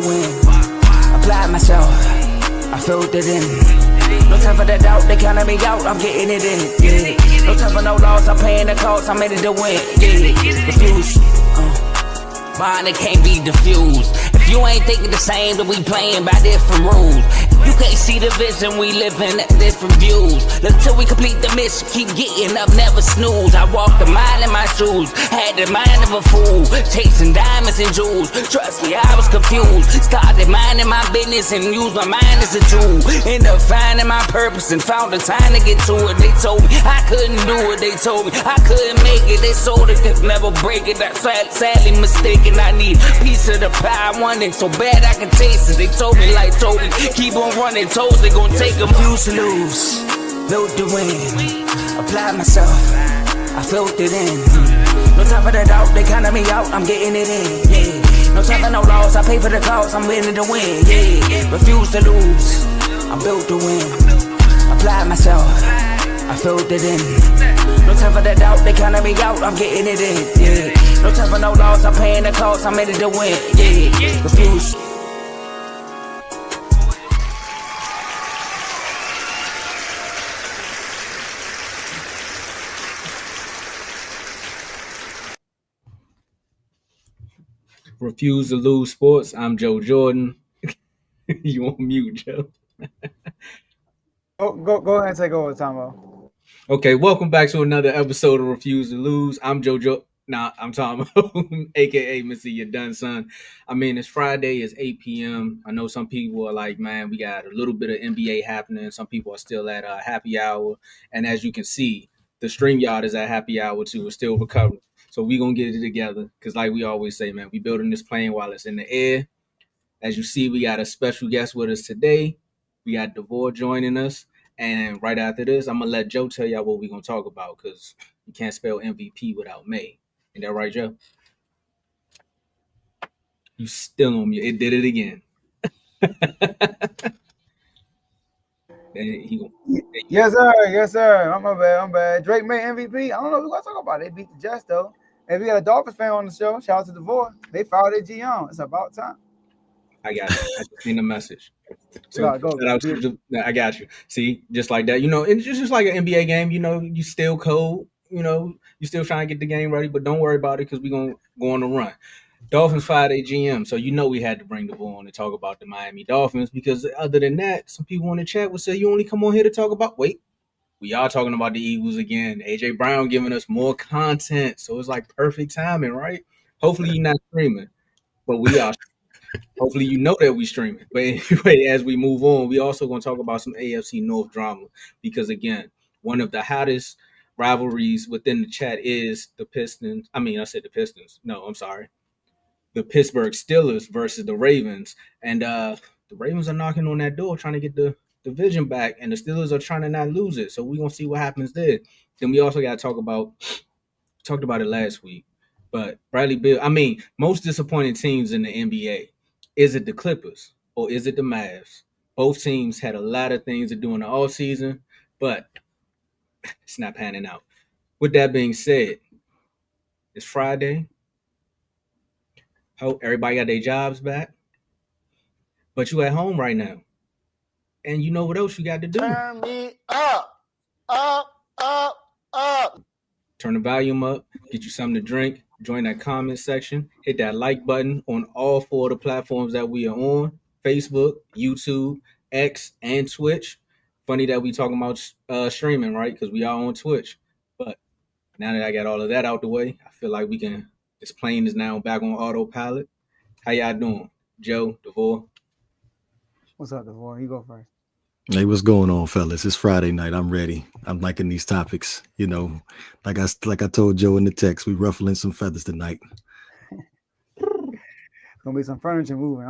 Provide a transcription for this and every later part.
win. Applied myself, I filled it in. No time for the doubt, they counted me out, I'm getting it in. Yeah. No time for no loss, I'm paying the cost, I'm in it to win. Yeah. Refuse. Mine, it can't be diffused. If you ain't thinking the same, then we playing by different rules. You can't see the vision, we living at different views. Until we complete the mission, keep getting up, never snooze. I walked a mile in my shoes, had the mind of a fool, chasing diamonds and jewels. Trust me, I was confused. Started minding my business and used my mind as a tool. Ended up finding my purpose and found the time to get to it. They told me I couldn't do it, they told me I couldn't make it. They sold it, could never break it. That's sadly mistaken. I need a piece of the pie, I want it so bad I can taste it. They told me like Toby, keep on running, toes they gon' take them. Refuse to lose, built to win. Applied myself, I filled it in. No time for the doubt, they counted me out, I'm getting it in. Yeah. No time for no loss, I pay for the cost, I'm winning to win. Yeah. Refuse to lose, I'm built to win. Applied myself, I filled it in. No time for the doubt, they counted me out, I'm getting it in. Yeah. No time for no loss, I'm paying the cost, I'm in it to win. Yeah. Refuse. Refuse to Lose Sports. I'm Joe Jordan. You on mute, Joe. Go ahead and take over, Tomo. Okay, welcome back to another episode of Refuse to Lose. I'm I'm Tomo, aka Mr. You Done Son. I mean, it's Friday, it's 8 p.m. I know some people are like, man, we got a little bit of NBA happening. Some people are still at happy hour. And as you can see, the StreamYard is at happy hour too. We're still recovering. So we're going to get it together. Because like we always say, man, we building this plane while it's in the air. As you see, we got a special guest with us today. We got DeVore joining us. And right after this, I'm going to let Joe tell y'all what we're going to talk about. Because you can't spell MVP without Maye. Ain't that right, Joe? You still on me. It did it again. Yes, sir. Yes, sir. I'm bad. Drake Maye MVP. I don't know what we're going to talk about. They beat the Jets, though. And we got a Dolphins fan on the show. Shout out to DeVore. They fired their GM. It's about time. I got you. I just seen the message. So I got you. See, just like that. You know, it's just like an NBA game. You know, you still cold. You know, you still trying to get the game ready, but don't worry about it because we're going to go on the run. Dolphins fired a GM, so you know we had to bring DeVore on to talk about the Miami Dolphins because other than that, some people in the chat would say you only come on here to talk about. Wait, we are talking about the Eagles again. AJ Brown giving us more content, so it's like perfect timing, right? Hopefully you're not streaming, but we are. Hopefully you know that we streaming. But anyway, as we move on, we also going to talk about some AFC North drama because again, one of the hottest rivalries within the chat is the Pistons. I said the Pistons. No, I'm sorry. The Pittsburgh Steelers versus the Ravens. And the Ravens are knocking on that door trying to get the division back, and the Steelers are trying to not lose it. So we're going to see what happens there. Then we also got to talked about it last week, but Bradley Beal, most disappointing teams in the NBA. Is it the Clippers or is it the Mavs? Both teams had a lot of things to do in the offseason, but it's not panning out. With that being said, it's Friday. Hope everybody got their jobs back. But you at home right now. And you know what else you got to do? Turn me up. Turn the volume up. Get you something to drink. Join that comment section. Hit that like button on all 4 of the platforms that we are on. Facebook, YouTube, X, and Twitch. Funny that we talking about streaming, right? Because we are on Twitch. But now that I got all of that out the way, I feel like this plane is now back on autopilot. How y'all doing? Joe, DeVore? What's up, DeVore? You go first. Hey, what's going on, fellas? It's Friday night. I'm ready. I'm liking these topics. You know, like I told Joe in the text, we ruffling some feathers tonight. Gonna be some furniture moving.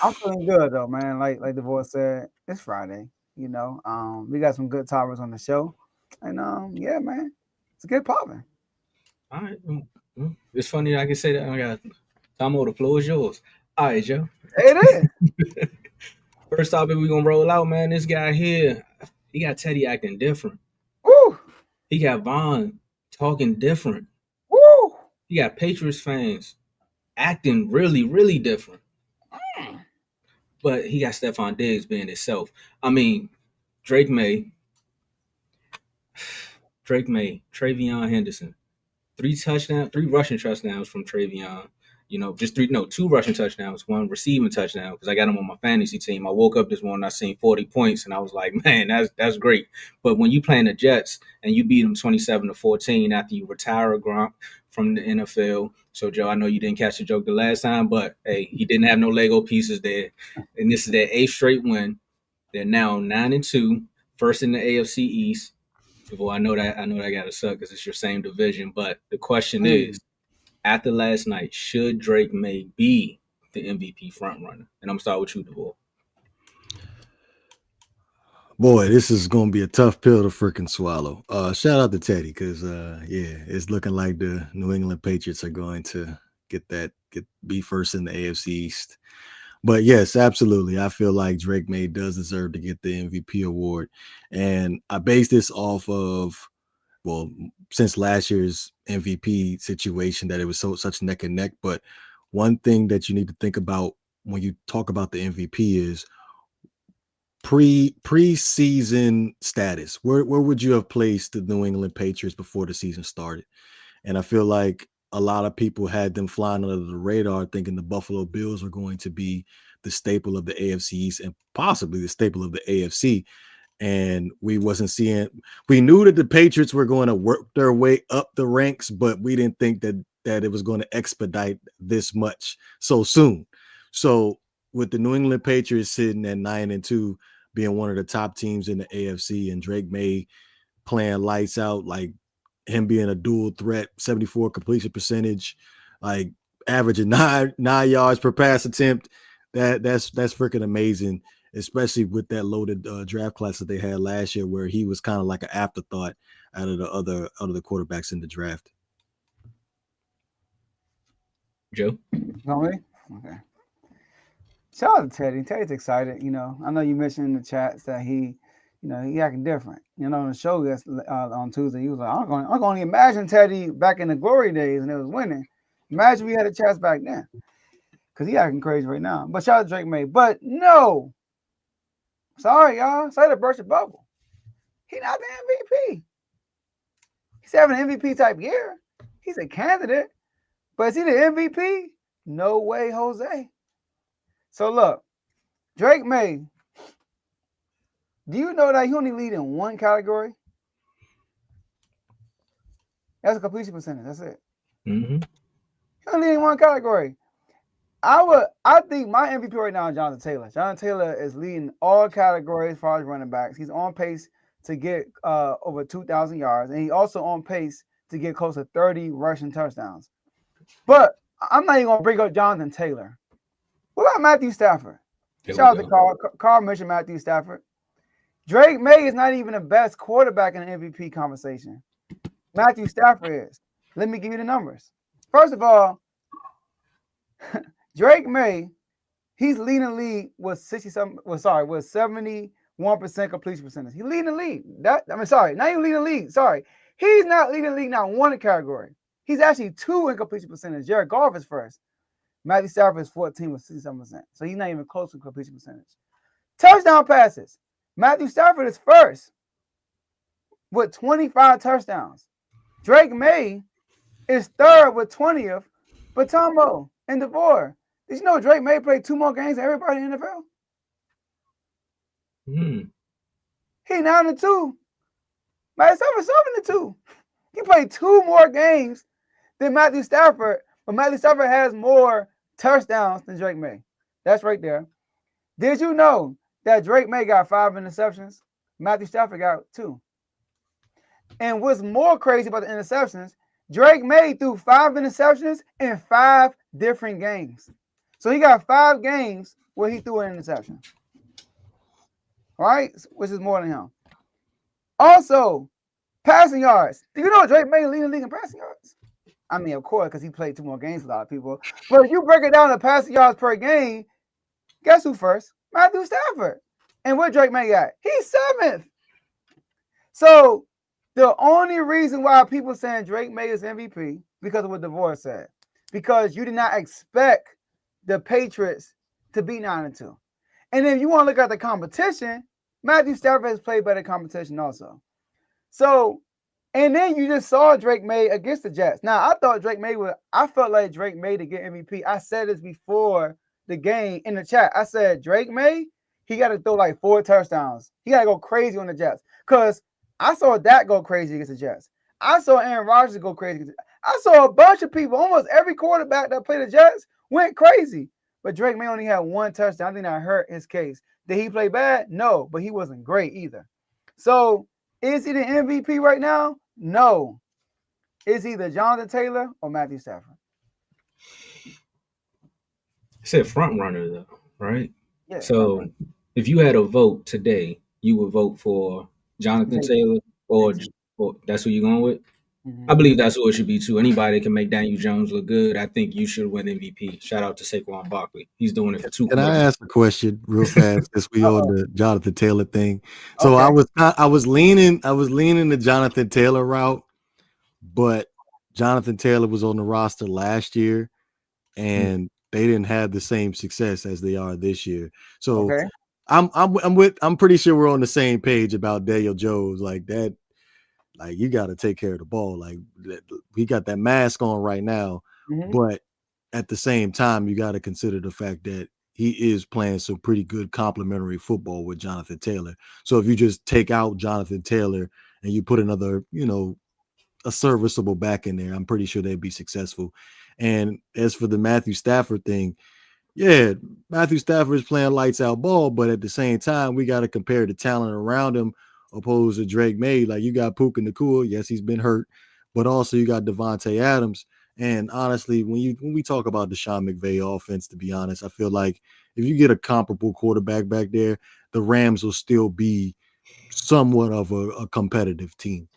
I'm feeling good though, man. Like DeVore said, it's Friday. You know, we got some good topics on the show, and yeah, man, it's a good popping. All right, it's funny I can say that. I got Tomo. The floor is yours. All right, Joe. It is. First topic we're going to roll out, man. This guy here, he got Teddy acting different. Woo! He got Vaughn talking different. Woo! He got Patriots fans acting really, really different. But he got Stephon Diggs being himself. I mean, Drake May, Travion Henderson, three rushing touchdowns from Travion. Just two rushing touchdowns, one receiving touchdown because I got him on my fantasy team. I woke up this morning, I seen 40 points, and I was like, man, that's great. But when you playing the Jets and you beat them 27-14 after you retire Gronk from the NFL, so Joe, I know you didn't catch the joke the last time, but hey, he didn't have no Lego pieces there, and this is their 8th straight win. They're now 9-2, first in the AFC East. Well, I know that gotta suck because it's your same division. But the question is, after last night, should Drake May be the MVP frontrunner? And I'm gonna start with you, DeVore. Boy, this is gonna be a tough pill to freaking swallow. Shout out to Teddy because it's looking like the New England Patriots are going to be first in the AFC East. But yes, absolutely. I feel like Drake May does deserve to get the MVP award. And I base this off of, well, since last year's MVP situation that it was such neck and neck. But one thing that you need to think about when you talk about the MVP is preseason status. Where would you have placed the New England Patriots before the season started? And I feel like a lot of people had them flying under the radar thinking the Buffalo Bills were going to be the staple of the AFC East and possibly the staple of the AFC. And we knew that the Patriots were going to work their way up the ranks, but we didn't think that it was going to expedite this much so soon. So with the New England Patriots sitting at 9-2, being one of the top teams in the AFC, and Drake May playing lights out, like him being a dual threat, 74 completion percentage, like averaging nine yards per pass attempt. That's freaking amazing, especially with that loaded draft class that they had last year, where he was kind of like an afterthought out of the quarterbacks in the draft. Joe? Okay. Shout out to Teddy. Teddy's excited. I know you mentioned in the chats that he acting different. On the show on Tuesday, he was like, I'm going to imagine Teddy back in the glory days when it was winning. Imagine we had a chance back then. Because he acting crazy right now. But shout out to Drake May. But no. Sorry, y'all. Sorry to burst your bubble. He's not the MVP. He's having an MVP type year. He's a candidate. But is he the MVP? No way, Jose. So look, Drake May, do you know that he only lead in one category? That's a completion percentage. That's it. Mm-hmm. He only lead in one category. I think my MVP right now is Jonathan Taylor. Jonathan Taylor is leading all categories as far as running backs. He's on pace to get over 2,000 yards, and he's also on pace to get close to 30 rushing touchdowns. But I'm not even going to bring up Jonathan Taylor. What about Matthew Stafford? Shout out to Carl. Carl mentioned Matthew Stafford. Drake May is not even the best quarterback in the MVP conversation. Matthew Stafford is. Let me give you the numbers. First of all, Drake May, he's leading the league with 71% completion percentage. He's leading the league. Not even leading the league. Sorry. He's not leading the league now one category. He's actually 2 in completion percentage. Jared Goff is first. Matthew Stafford is 14 with 67%. So he's not even close to completion percentage. Touchdown passes. Matthew Stafford is first with 25 touchdowns. Drake May is third with 20th, but Tomo and DeVore. Did you know Drake May played 2 more games than everybody in the NFL? He 9-2. Matthew Stafford 7-2. He played 2 more games than Matthew Stafford, but Matthew Stafford has more touchdowns than Drake May. That's right there. Did you know that Drake May got 5 interceptions? Matthew Stafford got 2. And what's more crazy about the interceptions, Drake May threw 5 interceptions in 5 different games. So he got 5 games where he threw an interception. Right? Which is more than him. Also, passing yards. Do you know Drake May leading the league in passing yards? I mean, of course, because he played 2 more games with a lot of people. But if you break it down to passing yards per game, guess who first? Matthew Stafford. And what Drake May got? He's 7th. So the only reason why people saying Drake May is MVP because of what DeVore said. because you did not expect the Patriots to be 9-2. And then you want to look at the competition, Matthew Stafford has played better competition also. So, and then you just saw Drake May against the Jets. Now, I felt like Drake May to get MVP. I said this before the game in the chat. I said, Drake May, he got to throw like 4 touchdowns. He got to go crazy on the Jets. Because I saw Dak go crazy against the Jets. I saw Aaron Rodgers go crazy. I saw a bunch of people, almost every quarterback that played the Jets went crazy. But Drake May only had 1 touchdown. I think that hurt his case. Did he play bad? No, but he wasn't great either. So, is he the MVP right now? No. It's either Jonathan Taylor or Matthew Stafford. It's a front runner though, right? Yeah. So if you had a vote today, you would vote for Jonathan Taylor or that's who you're going with? I believe that's who it should be too. Anybody that can make Daniel Jones look good, I think you should win MVP. Shout out to Saquon Barkley. He's doing it for 2 Can quarters. I ask a question real fast since we on the Jonathan Taylor thing? So Okay. I was leaning the Jonathan Taylor route, but Jonathan Taylor was on the roster last year and they didn't have the same success as they are this year. So I'm pretty sure we're on the same page about Daniel Jones. Like that, like you got to take care of the ball. Like he got that mask on right now, but at the same time, you got to consider the fact that he is playing some pretty good complementary football with Jonathan Taylor. So if you just take out Jonathan Taylor and you put another, a serviceable back in there, I'm pretty sure they'd be successful. And as for the Matthew Stafford thing, yeah, Matthew Stafford is playing lights out ball, but at the same time, we got to compare the talent around him opposed to Drake May. Like you got Puka Nacua, yes, he's been hurt, but also you got Devontae Adams. And honestly, when we talk about the Sean McVay offense, to be honest, I feel like if you get a comparable quarterback back there, the Rams will still be somewhat of a competitive team.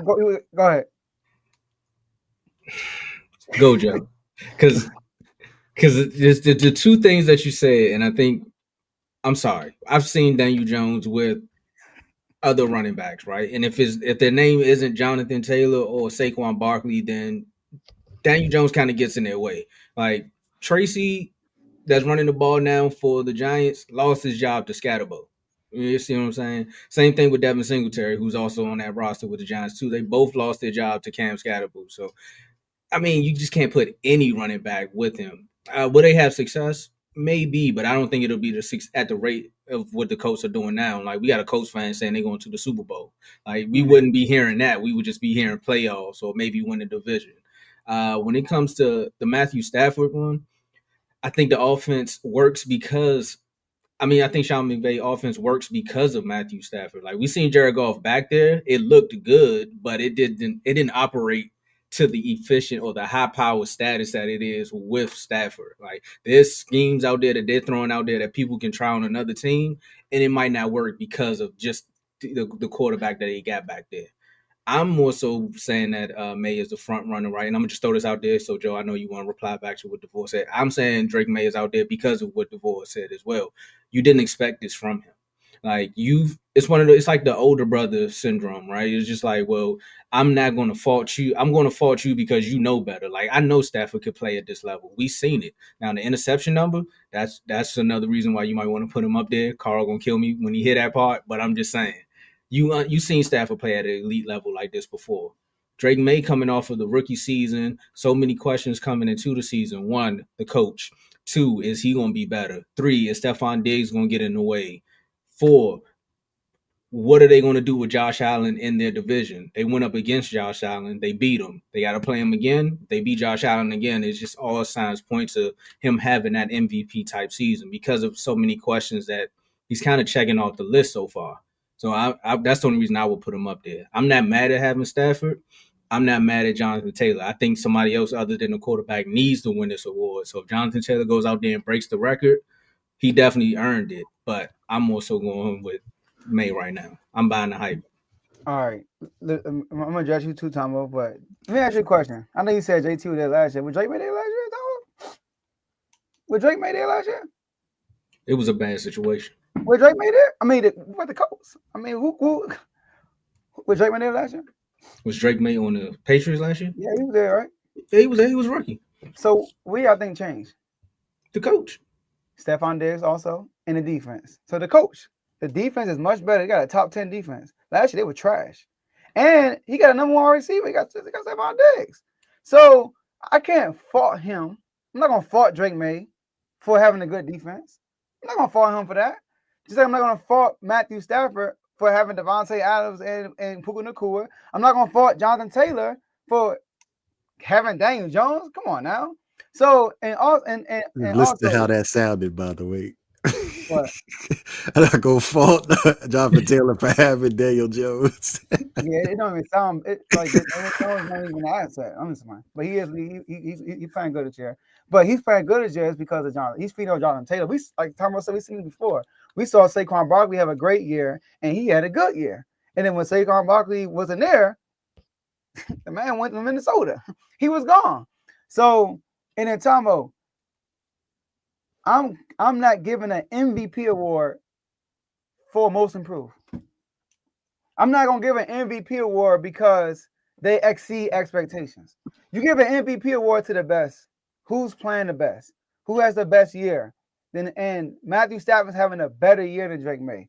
Go ahead. Go, Joe. Because there's the 2 things that you said, and I think I'm sorry. I've seen Daniel Jones with other running backs, right? And if their name isn't Jonathan Taylor or Saquon Barkley, then Daniel Jones kind of gets in their way. Like Tracy, that's running the ball now for the Giants, lost his job to Scatterbo. You see what I'm saying? Same thing with Devin Singletary, who's also on that roster with the Giants too. They both lost their job to Cam Scatterbo. So, I mean, you just can't put any running back with him. Will they have success? Maybe, but I don't think it'll be at the rate of what the Colts are doing now. Like we got a Colts fan saying they're going to the Super Bowl. Like we wouldn't be hearing that. We would just be hearing playoffs or maybe win the division. When it comes to the Matthew Stafford one, I think the offense works because I think Sean McVay offense works because of Matthew Stafford. Like we seen Jared Goff back there, it looked good, but it didn't operate to the efficient or the high power status that it is with Stafford. Like there's schemes out there that they're throwing out there that people can try on another team, and it might not work because of just the quarterback that they got back there. I'm more so saying that May is the front runner, right? And I'm gonna just throw this out there. So Joe, I know you want to reply back to what DeVore said. I'm saying Drake May is out there because of what DeVore said as well. You didn't expect this from him. Like it's like the older brother syndrome, right? It's just like, well, I'm not going to fault you. I'm going to fault you because you know better. Like I know Stafford could play at this level. We've seen it. Now the interception number, that's another reason why you might want to put him up there. Carl gonna kill me when he hear that part, but I'm just saying. You seen Stafford play at an elite level like this before. Drake May coming off of the rookie season, so many questions coming into the season. 1, the coach. 2, is he going to be better? 3, is Stephon Diggs going to get in the way? 4, what are they going to do with Josh Allen in their division? They went up against Josh Allen. They beat him. They got to play him again. They beat Josh Allen again. It's just all signs point to him having that MVP type season because of so many questions that he's kind of checking off the list so far. So that's the only reason I would put him up there. I'm not mad at having Stafford. I'm not mad at Jonathan Taylor. I think somebody else other than the quarterback needs to win this award. So if Jonathan Taylor goes out there and breaks the record, he definitely earned it. But I'm also going with May right now. I'm buying the hype. All right. I'm going to judge you too, Tomo, but let me ask you a question. I know you said JT was there last year. Was Drake made there last year, Tomo? Was Drake made there last year? It was a bad situation. Was Drake made there? I mean, what the Colts? I mean, who was Drake made there last year? Was Drake May on the Patriots last year? Yeah, he was there, right? Yeah, he was there. He was a rookie. So what y'all think changed? The coach. Stephon Diggs also in the defense. So the coach, the defense is much better. They got a top 10 defense. Last year they were trash. And he got a number one receiver. He got Stephon Diggs. So I can't fault him. I'm not gonna fault Drake May for having a good defense. I'm not gonna fault him for that. Just like I'm not gonna fault Matthew Stafford for having Devontae Adams and Puka Nacua. I'm not gonna fault Jonathan Taylor for having Daniel Jones. Come on now. So and Listen to also how that sounded, by the way. what? I'm not gonna fault Jonathan Taylor for having Daniel Jones. Yeah, it don't even sound like Daniel Jones not even an asset. I'm just fine. But he's playing good at chair. But he's playing good at chair because of Jonathan. He's feeding on Jonathan Taylor. We like Tomo said, we've seen it before. We saw Saquon Barkley have a great year, and he had a good year. And then when Saquon Barkley wasn't there, the man went to Minnesota. He was gone. So, and then Tomo, I'm not giving an MVP award for most improved. I'm not gonna give an MVP award because they exceed expectations. You give an MVP award to the best. Who's playing the best? Who has the best year? And Matthew Stafford's having a better year than Drake May.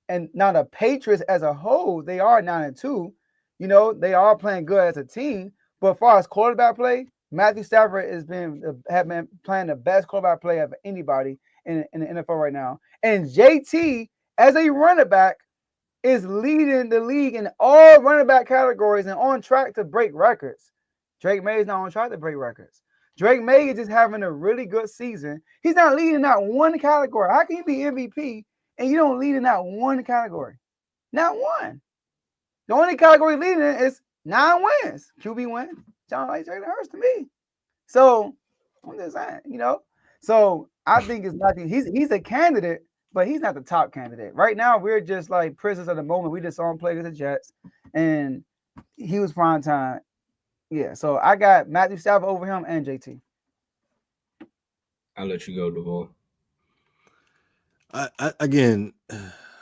And now the Patriots as a whole, they are 9-2. You know, they are playing good as a team. But as far as quarterback play, Matthew Stafford have been playing the best quarterback play of anybody in the NFL right now. And JT, as a running back, is leading the league in all running back categories and on track to break records. Drake May is not on track to break records. Drake May is just having a really good season. He's not leading that one category. How can you be MVP and you don't lead in that one category? Not one. The only category leading is 9 wins. QB win. Sounds like Jalen Hurts to me. So I'm just saying, you know. So I think it's nothing. He's a candidate, but he's not the top candidate. Right now, we're just like prisoners of the moment. We just saw him play against the Jets, and he was prime time. Yeah, so I got Matthew Stafford over him and JT. I'll let you go, Duval. Again,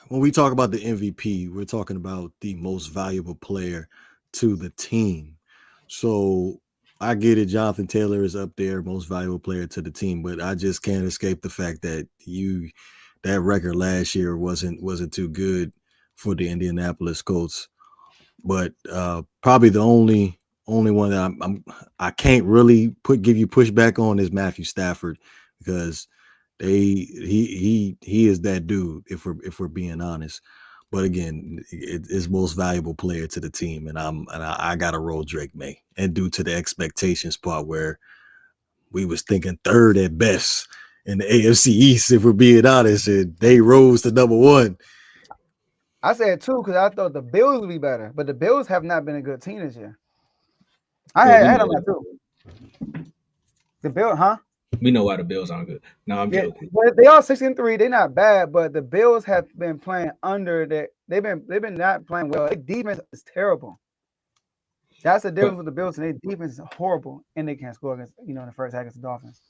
when we talk about the MVP, we're talking about the most valuable player to the team. So I get it. Jonathan Taylor is up there, most valuable player to the team, but I just can't escape the fact that that record last year wasn't too good for the Indianapolis Colts. But probably the only one that I can't really give you pushback on is Matthew Stafford, because he is that dude if we're being honest. But again, it's most valuable player to the team, and I gotta roll Drake May, and due to the expectations part where we was thinking third at best in the AFC East, if we're being honest, and they rose to number one. I said 2 because I thought the Bills would be better, but the Bills have not been a good team this year. I had them at 2. The Bills, huh? We know why the Bills aren't good. No, I'm joking. But they are 6-3. They're not bad, but the Bills have been playing under that. They've been not playing well. Their defense is terrible. That's the difference with the Bills, and their defense is horrible, and they can't score against in the first half against the Dolphins.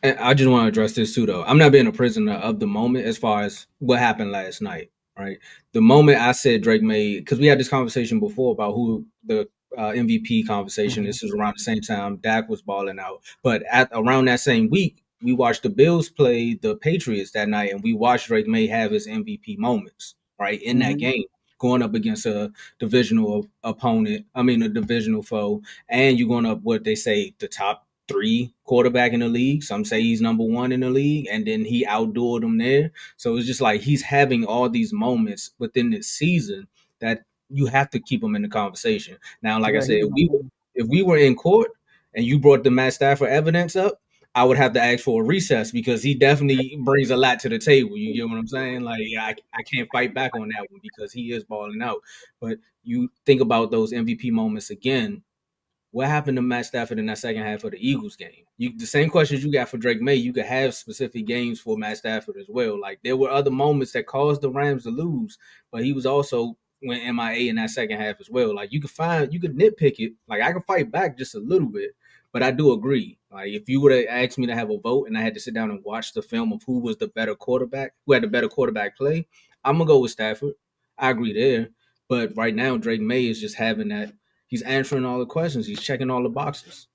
And I just want to address this too, though. I'm not being a prisoner of the moment as far as what happened last night, right? The moment I said Drake May, because we had this conversation before about who the MVP conversation. Mm-hmm. This was around the same time Dak was balling out. But around that same week, we watched the Bills play the Patriots that night, and we watched Drake May have his MVP moments, right, in that game, going up against a divisional opponent. I mean, a divisional foe, and you're going up what they say the top 3 quarterback in the league. Some say he's number 1 in the league, and then he outdueled them there. So it's just like he's having all these moments within this season that you have to keep him in the conversation. Now, like I said, if we were in court and you brought the Matt Stafford evidence up, I would have to ask for a recess because he definitely brings a lot to the table. You get what I'm saying? Like, I can't fight back on that one because he is balling out. But you think about those MVP moments again. What happened to Matt Stafford in that second half of the Eagles game? The same questions you got for Drake May, you could have specific games for Matt Stafford as well. Like, there were other moments that caused the Rams to lose, but he was also went MIA in that second half as well. Like, you could nitpick it. Like, I could fight back just a little bit, but I do agree. Like, if you would have asked me to have a vote and I had to sit down and watch the film of who was the better quarterback, who had the better quarterback play, I'm going to go with Stafford. I agree there. But right now, Drake May is just having that. He's answering all the questions. He's checking all the boxes.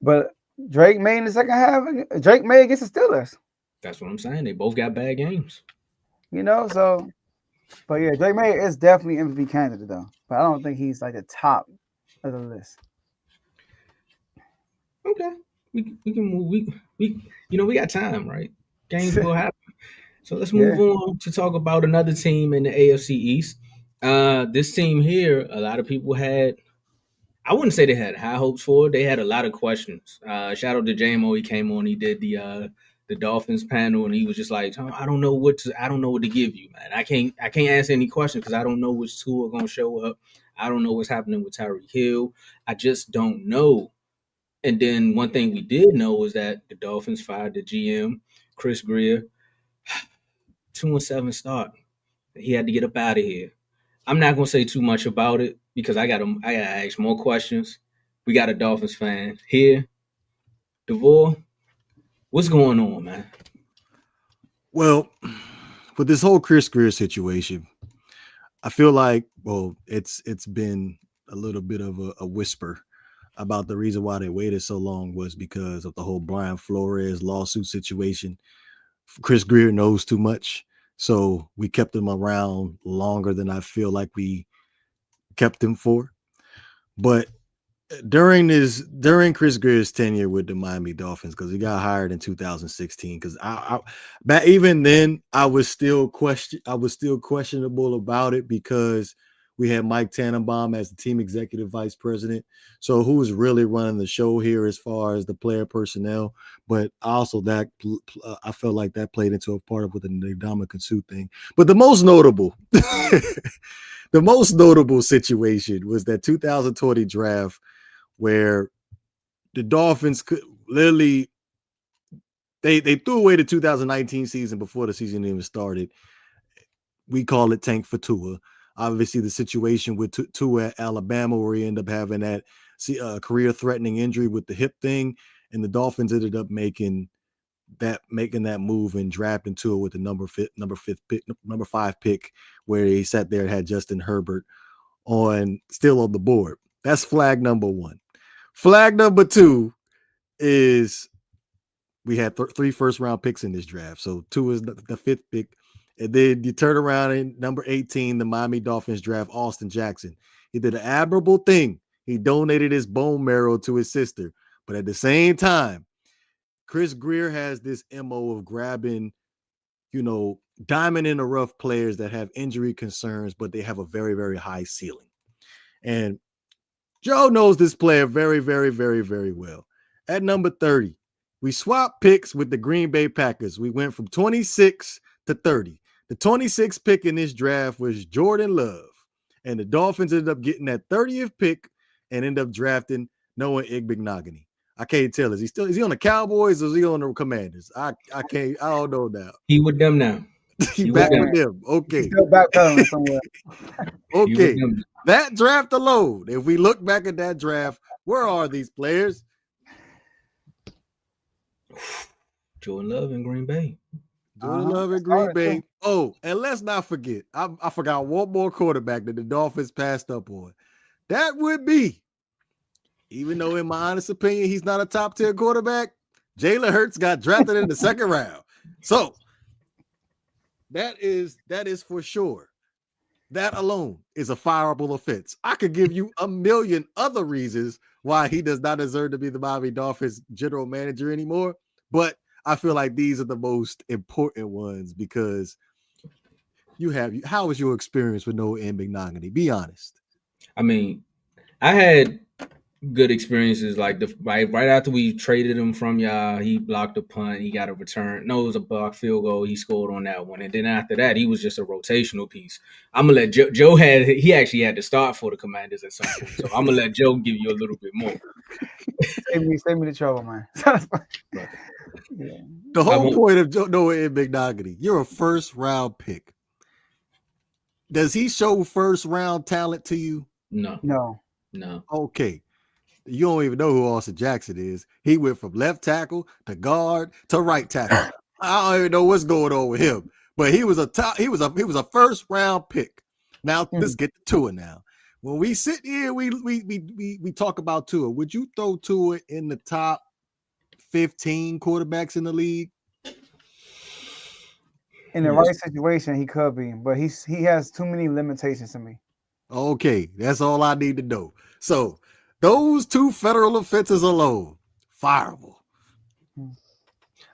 But Drake May in the second half, Drake May against the Steelers. That's what I'm saying. They both got bad games. So but yeah, Drake May is definitely MVP candidate though. But I don't think he's like the top of the list. Okay. We can move. We got time, right? Games will happen. So let's move on to talk about another team in the AFC East. This team here, a lot of people had, I wouldn't say they had high hopes for. They had a lot of questions. Shout out to JMO. He came on. He did the Dolphins panel, and he was just like, I don't know what to give you, man. I can't answer any questions because I don't know which two are gonna show up. I don't know what's happening with Tyreek Hill. I just don't know. And then one thing we did know was that the Dolphins fired the GM, Chris Grier. 2-7 start. He had to get up out of here. I'm not gonna say too much about it because I gotta ask more questions. We got a Dolphins fan here. DeVore, what's going on, man? Well, with this whole Chris Grier situation, I feel like, it's been a little bit of a whisper about the reason why they waited so long was because of the whole Brian Flores lawsuit situation. Chris Grier knows too much, so we kept him around longer than I feel like we kept him for. But during Chris Grier's tenure with the Miami Dolphins, because he got hired in 2016, because but even then I was still questionable about it because we had Mike Tannenbaum as the team executive vice president. So who was really running the show here as far as the player personnel? But also that I felt like that played into a part of with the Ndamukong Suh thing. But the most notable, the most notable situation was that 2020 draft where the Dolphins could literally they threw away the 2019 season before the season even started. We call it tank for Tua. Obviously, the situation with Tua at Alabama, where he ended up having that career-threatening injury with the hip thing, and the Dolphins ended up making that move and drafting Tua with the number 5 pick, where he sat there and had Justin Herbert still on the board. That's flag number 1. Flag number 2 is we had 3 first-round picks in this draft, so 2 is the 5th pick. And then you turn around in number 18, the Miami Dolphins draft Austin Jackson. He did an admirable thing. He donated his bone marrow to his sister. But at the same time, Chris Grier has this MO of grabbing, diamond in the rough players that have injury concerns, but they have a very, very high ceiling. And Joe knows this player very, very, very, very well. At number 30, we swapped picks with the Green Bay Packers. We went from 26 to 30. The 26th pick in this draft was Jordan Love, and the Dolphins ended up getting that 30th pick and ended up drafting Noah Igbenogany. I can't tell. Is he on the Cowboys or is he on the Commanders? I don't know now. He with them now. He back with them. Okay. He's still backpedaling somewhere. Okay. That draft alone, if we look back at that draft, where are these players? Jordan Love in Green Bay. Jordan Love in Green Bay. Oh, and let's not forget, I forgot one more quarterback that the Dolphins passed up on. That would be, even though in my honest opinion, he's not a top 10 quarterback, Jalen Hurts got drafted in the second round. So that is for sure. That alone is a fireable offense. I could give you a million other reasons why he does not deserve to be the Miami Dolphins general manager anymore, but I feel like these are the most important ones because how was your experience with Noah Igbenogany? Be honest. I mean, I had good experiences. Like right after we traded him from y'all, he blocked a punt. He got a return. No, it was a blocked field goal. He scored on that one. And then after that, he was just a rotational piece. I'm gonna let Joe he actually had to start for the Commanders at some point. So I'm gonna let Joe give you a little bit more. Save me the trouble, man. Yeah. The whole point of Noah Igbenogany, you're a first round pick. Does he show first round talent to you? No. Okay. You don't even know who Austin Jackson is. He went from left tackle to guard to right tackle. I don't even know what's going on with him. But he was a first round pick. Now let's get to Tua now. When we sit here, we talk about Tua. Would you throw Tua in the top 15 quarterbacks in the league? In the right situation, he could be, but he has too many limitations to me. Okay, that's all I need to know. So those 2 federal offenses alone, fireable.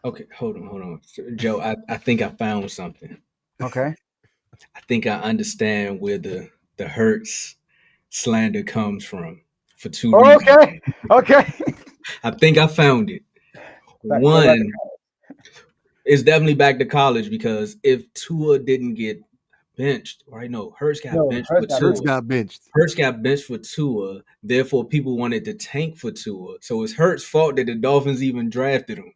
Okay, hold on. Joe, I think I found something. Okay. I think I understand where the Hurts slander comes from for 2 reasons. Okay. I think I found it. One, it's definitely back to college because if Tua didn't get benched, right? No, Hurts got benched for Tua. Hurts got benched. Hurts got benched for Tua. Therefore, people wanted to tank for Tua. So it's Hurts' fault that the Dolphins even drafted him.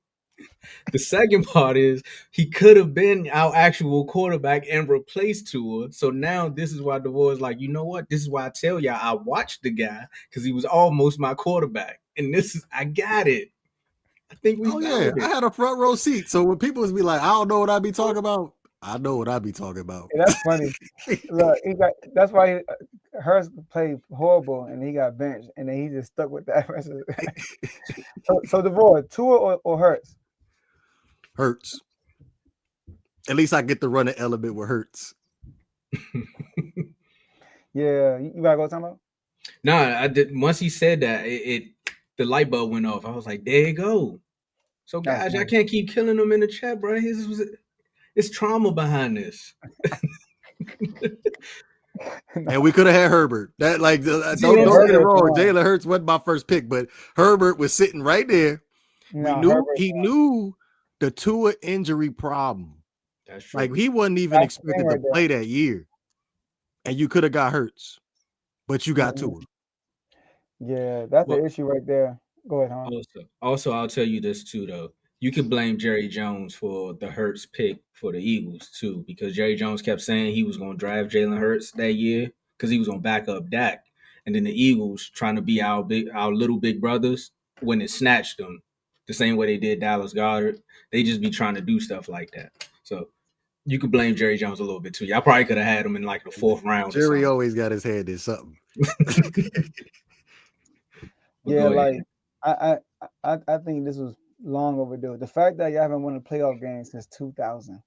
The second part is he could have been our actual quarterback and replaced Tua. So now this is why DeVore is like, you know what? This is why I tell y'all I watched the guy because he was almost my quarterback. And I got it. I think we found it. I had a front row seat. So when people be like, I don't know what I be talking about, I know what I be talking about. Yeah, that's funny. Look, that's why Hurts played horrible and he got benched, and then he just stuck with that. So DeVore, Tua or Hurts? Hurts. At least I get to run an element with Hurts. Yeah, you gotta go, Tomo? No, I did. Once he said that, the light bulb went off. I was like, there you go. So guys, I can't keep killing him in the chat, bro. It's trauma behind this. And we could have had Herbert. That don't get it wrong. Jalen Hurts wasn't my first pick, but Herbert was sitting right there. He knew the Tua injury problem. That's true. Like he wasn't even expected to play that year, and you could have got Hurts, but you got Tua. Yeah, that's the issue right there. Go ahead, Hon. Also, I'll tell you this too, though. You could blame Jerry Jones for the Hurts pick for the Eagles too, because Jerry Jones kept saying he was going to draft Jalen Hurts that year because he was going to back up Dak, and then the Eagles trying to be our little big brothers when it snatched them the same way they did Dallas Goedert. They just be trying to do stuff like that. So you could blame Jerry Jones a little bit too. Y'all probably could have had him in like the 4th round. Jerry always got his hand in something. Yeah, like I think this was long overdue. The fact that y'all haven't won a playoff game since 2000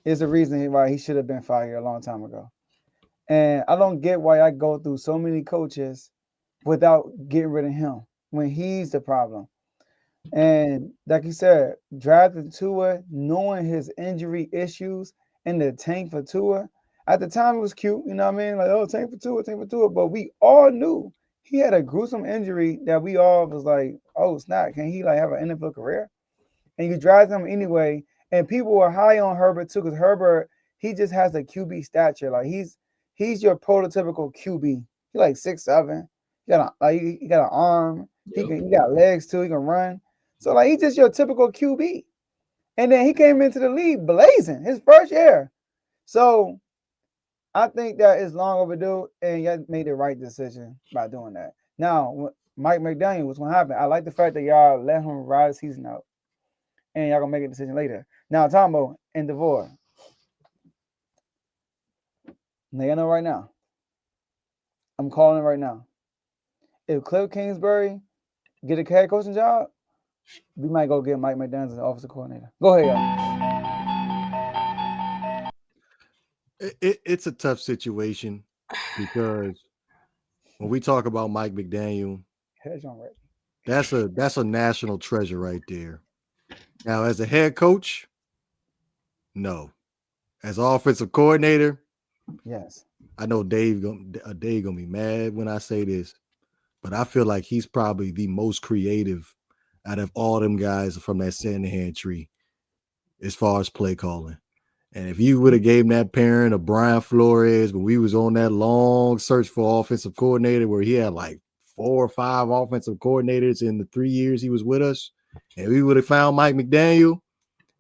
is the reason why he should have been fired a long time ago. And I don't get why I go through so many coaches without getting rid of him when he's the problem. And like you said, drafting Tua, knowing his injury issues and the tank for Tua, at the time it was cute, you know what I mean? Like, oh, tank for Tua. But we all knew he had a gruesome injury that we all was like, oh, snap, can he like have an NFL career? And you draft him anyway. And people were high on Herbert too, because Herbert, he just has a QB stature. Like he's your prototypical QB. He like 6'7". He got an arm. Yep. He got legs too. He can run. So like he's just your typical QB. And then he came into the league blazing his first year. So I think that is long overdue, and y'all made the right decision by doing that. Now, Mike McDaniel, what's going to happen? I like the fact that y'all let him ride the season out, and y'all going to make a decision later. Now, Tomo and DeVore. Now, you know right now. I'm calling it right now. If Cliff Kingsbury get a head coaching job, we might go get Mike McDaniel as the offensive coordinator. Go ahead, y'all. It's a tough situation because when we talk about Mike McDaniel, that's a national treasure right there. Now, as a head coach, no. As offensive coordinator, yes. I know Dave gonna be mad when I say this, but I feel like he's probably the most creative out of all them guys from that Shanahan tree as far as play calling. And if you would have gave that parent of Brian Flores when we was on that long search for offensive coordinator where he had like 4 or 5 offensive coordinators in the 3 years he was with us, and we would have found Mike McDaniel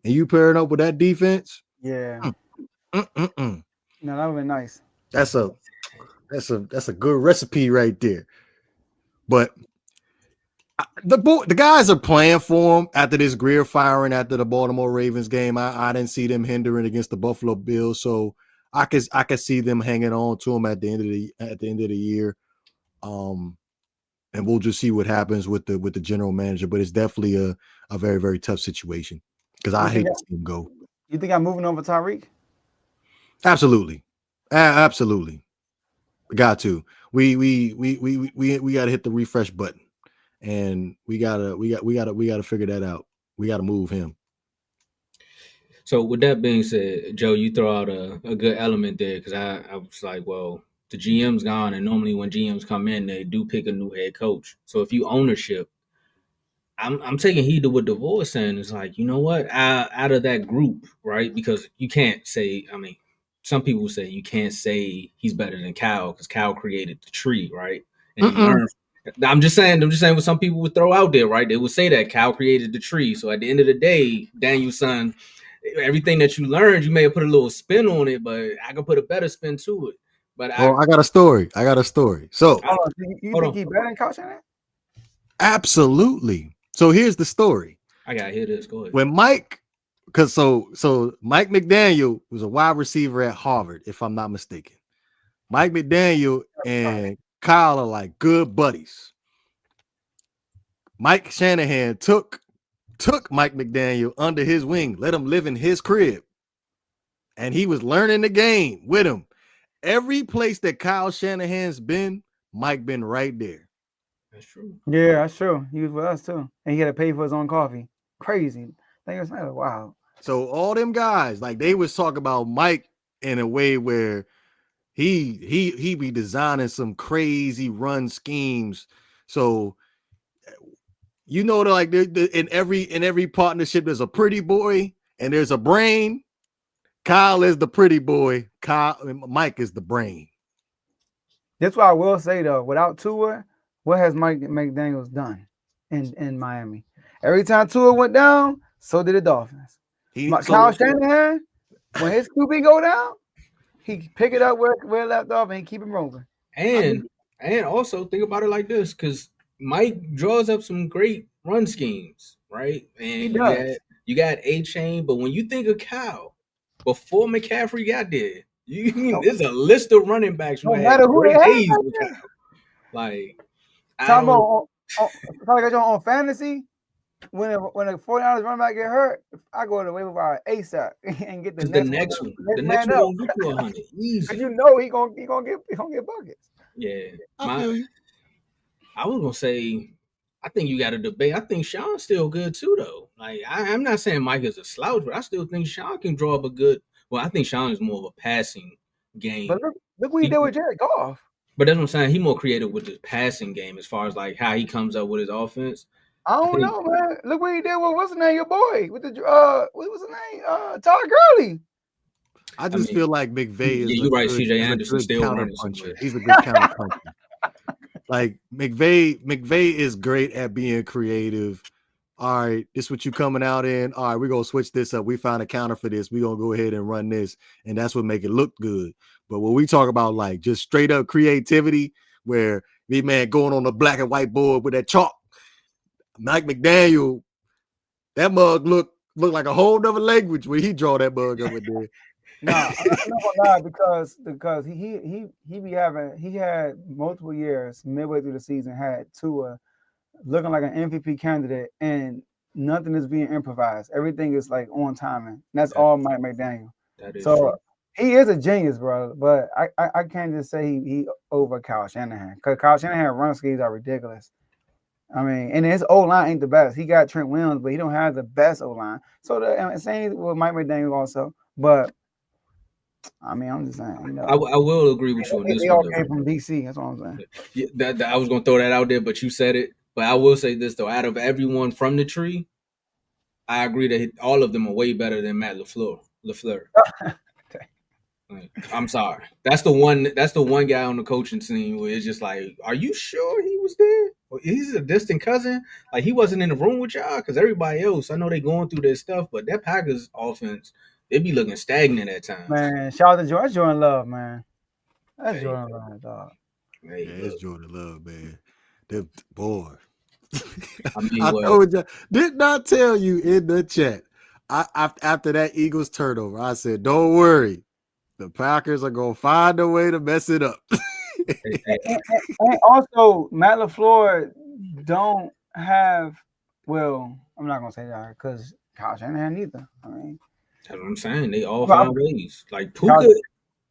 and you pairing up with that defense. Yeah. No, that would have been nice. That's a good recipe right there. But the guys are playing for him after this Grier firing after the Baltimore Ravens game. I didn't see them hindering against the Buffalo Bills. So I could see them hanging on to him at the end of the year. And we'll just see what happens with the general manager. But it's definitely a very, very tough situation because I hate to see him go. You think I'm moving over Tyreek? Absolutely, absolutely. Got to. We got to hit the refresh button, and we gotta figure that out. We got to move him. So with that being said, Joe, you throw out a good element there because I was like, well, the GM's gone, and normally when GMs come in, they do pick a new head coach. So if you ownership, I'm taking heed to what DeVore is saying. It's like, you know what, out of that group, right? Because you can't say, I mean, some people say you can't say he's better than Cal because Cal created the tree, right? And he learned. I'm just saying what some people would throw out there, right? They would say that Cal created the tree. So at the end of the day, Daniel's son, everything that you learned, you may have put a little spin on it, but I can put a better spin to it. But I got a story. So you think he's better than Kyle Shanahan? Absolutely. So here's the story. I gotta hear this. Go ahead. When Mike, because so Mike McDaniel was a wide receiver at Harvard, if I'm not mistaken. Mike McDaniel and Kyle are like good buddies. Mike Shanahan took Mike McDaniel under his wing, let him live in his crib, and he was learning the game with him. Every place that Kyle Shanahan's been, Mike been right there. That's true. Yeah, that's true. He was with us too, and he had to pay for his own coffee. Crazy. I think it's wow. So all them guys, like they was talking about Mike in a way where he be designing some crazy run schemes. So you know, like in every partnership, there's a pretty boy and there's a brain. Kyle is the pretty boy. Mike is the brain. That's why I will say though, without Tua, what has Mike McDaniels done in Miami? Every time Tua went down, so did the Dolphins. Kyle Shanahan, when his QB go down, he pick it up where it left off and keep him rolling. And also think about it like this, because Mike draws up some great run schemes, right? And you got A-Chain, but when you think of Kyle, before McCaffrey got there, there's a list of running backs who had great days with Kyle. Like, Tomo on fantasy, when the 49ers running back get hurt, I go to the waiver wire ASAP and get the next one. The next one will get you 100 easy. You know he gonna get buckets. Yeah, I was gonna say, I think you got to debate. I think Sean's still good too, though. Like I'm not saying Mike is a slouch, but I still think Sean can draw up a good. Well, I think Sean is more of a passing game. But look what he did with Jared Goff. But that's what I'm saying. He's more creative with his passing game as far as like how he comes up with his offense. I don't know, man. Look what he did with what's his name, your boy, with the what was his name? Todd Gurley. I just feel like McVay is you're right. CJ Anderson still running. He's a good counter puncher. Like McVay is great at being creative. All right, this is what you coming out in. All right, we're gonna switch this up. We found a counter for this. We're gonna go ahead and run this, and that's what make it look good. But when we talk about like just straight up creativity, where the man going on the black and white board with that chalk, Mike McDaniel, that mug look like a whole nother language when he draw that mug over there. No, I'm not gonna lie, because he had multiple years midway through the season had Tua looking like an MVP candidate, and nothing is being improvised. Everything is like on timing. That's all Mike McDaniel. That is so true. He is a genius, bro. But I can't just say he over Kyle Shanahan, because Kyle Shanahan run schemes are ridiculous. I mean, and his O-line ain't the best. He got Trent Williams, but he don't have the best O-line. So the same with Mike McDaniel also. But I mean, I'm just saying. You know, I will agree with you on this. They all came from DC. That's what I'm saying. Yeah, I was gonna throw that out there, but you said it. But I will say this though: out of everyone from the tree, I agree that all of them are way better than Matt LaFleur. I'm sorry. That's the one guy on the coaching team where it's just like, are you sure he was there? He's a distant cousin. Like he wasn't in the room with y'all, because everybody else, I know they going through their stuff, but that Packers offense, they be looking stagnant at times. Man, shout out to Jordan. That's Jordan Love, man. That's Jordan Love, dog. Hey, yeah, it's Jordan Love, man. That boy. I mean, I told you, did not tell you in the chat. After that Eagles turnover, I said, don't worry. The Packers are gonna find a way to mess it up. And also, Matt LaFleur don't have. Well, I'm not gonna say that because Kyle Shanahan neither. I mean, That's what I'm saying. They all Well, find ways. Like Kyle, Puka,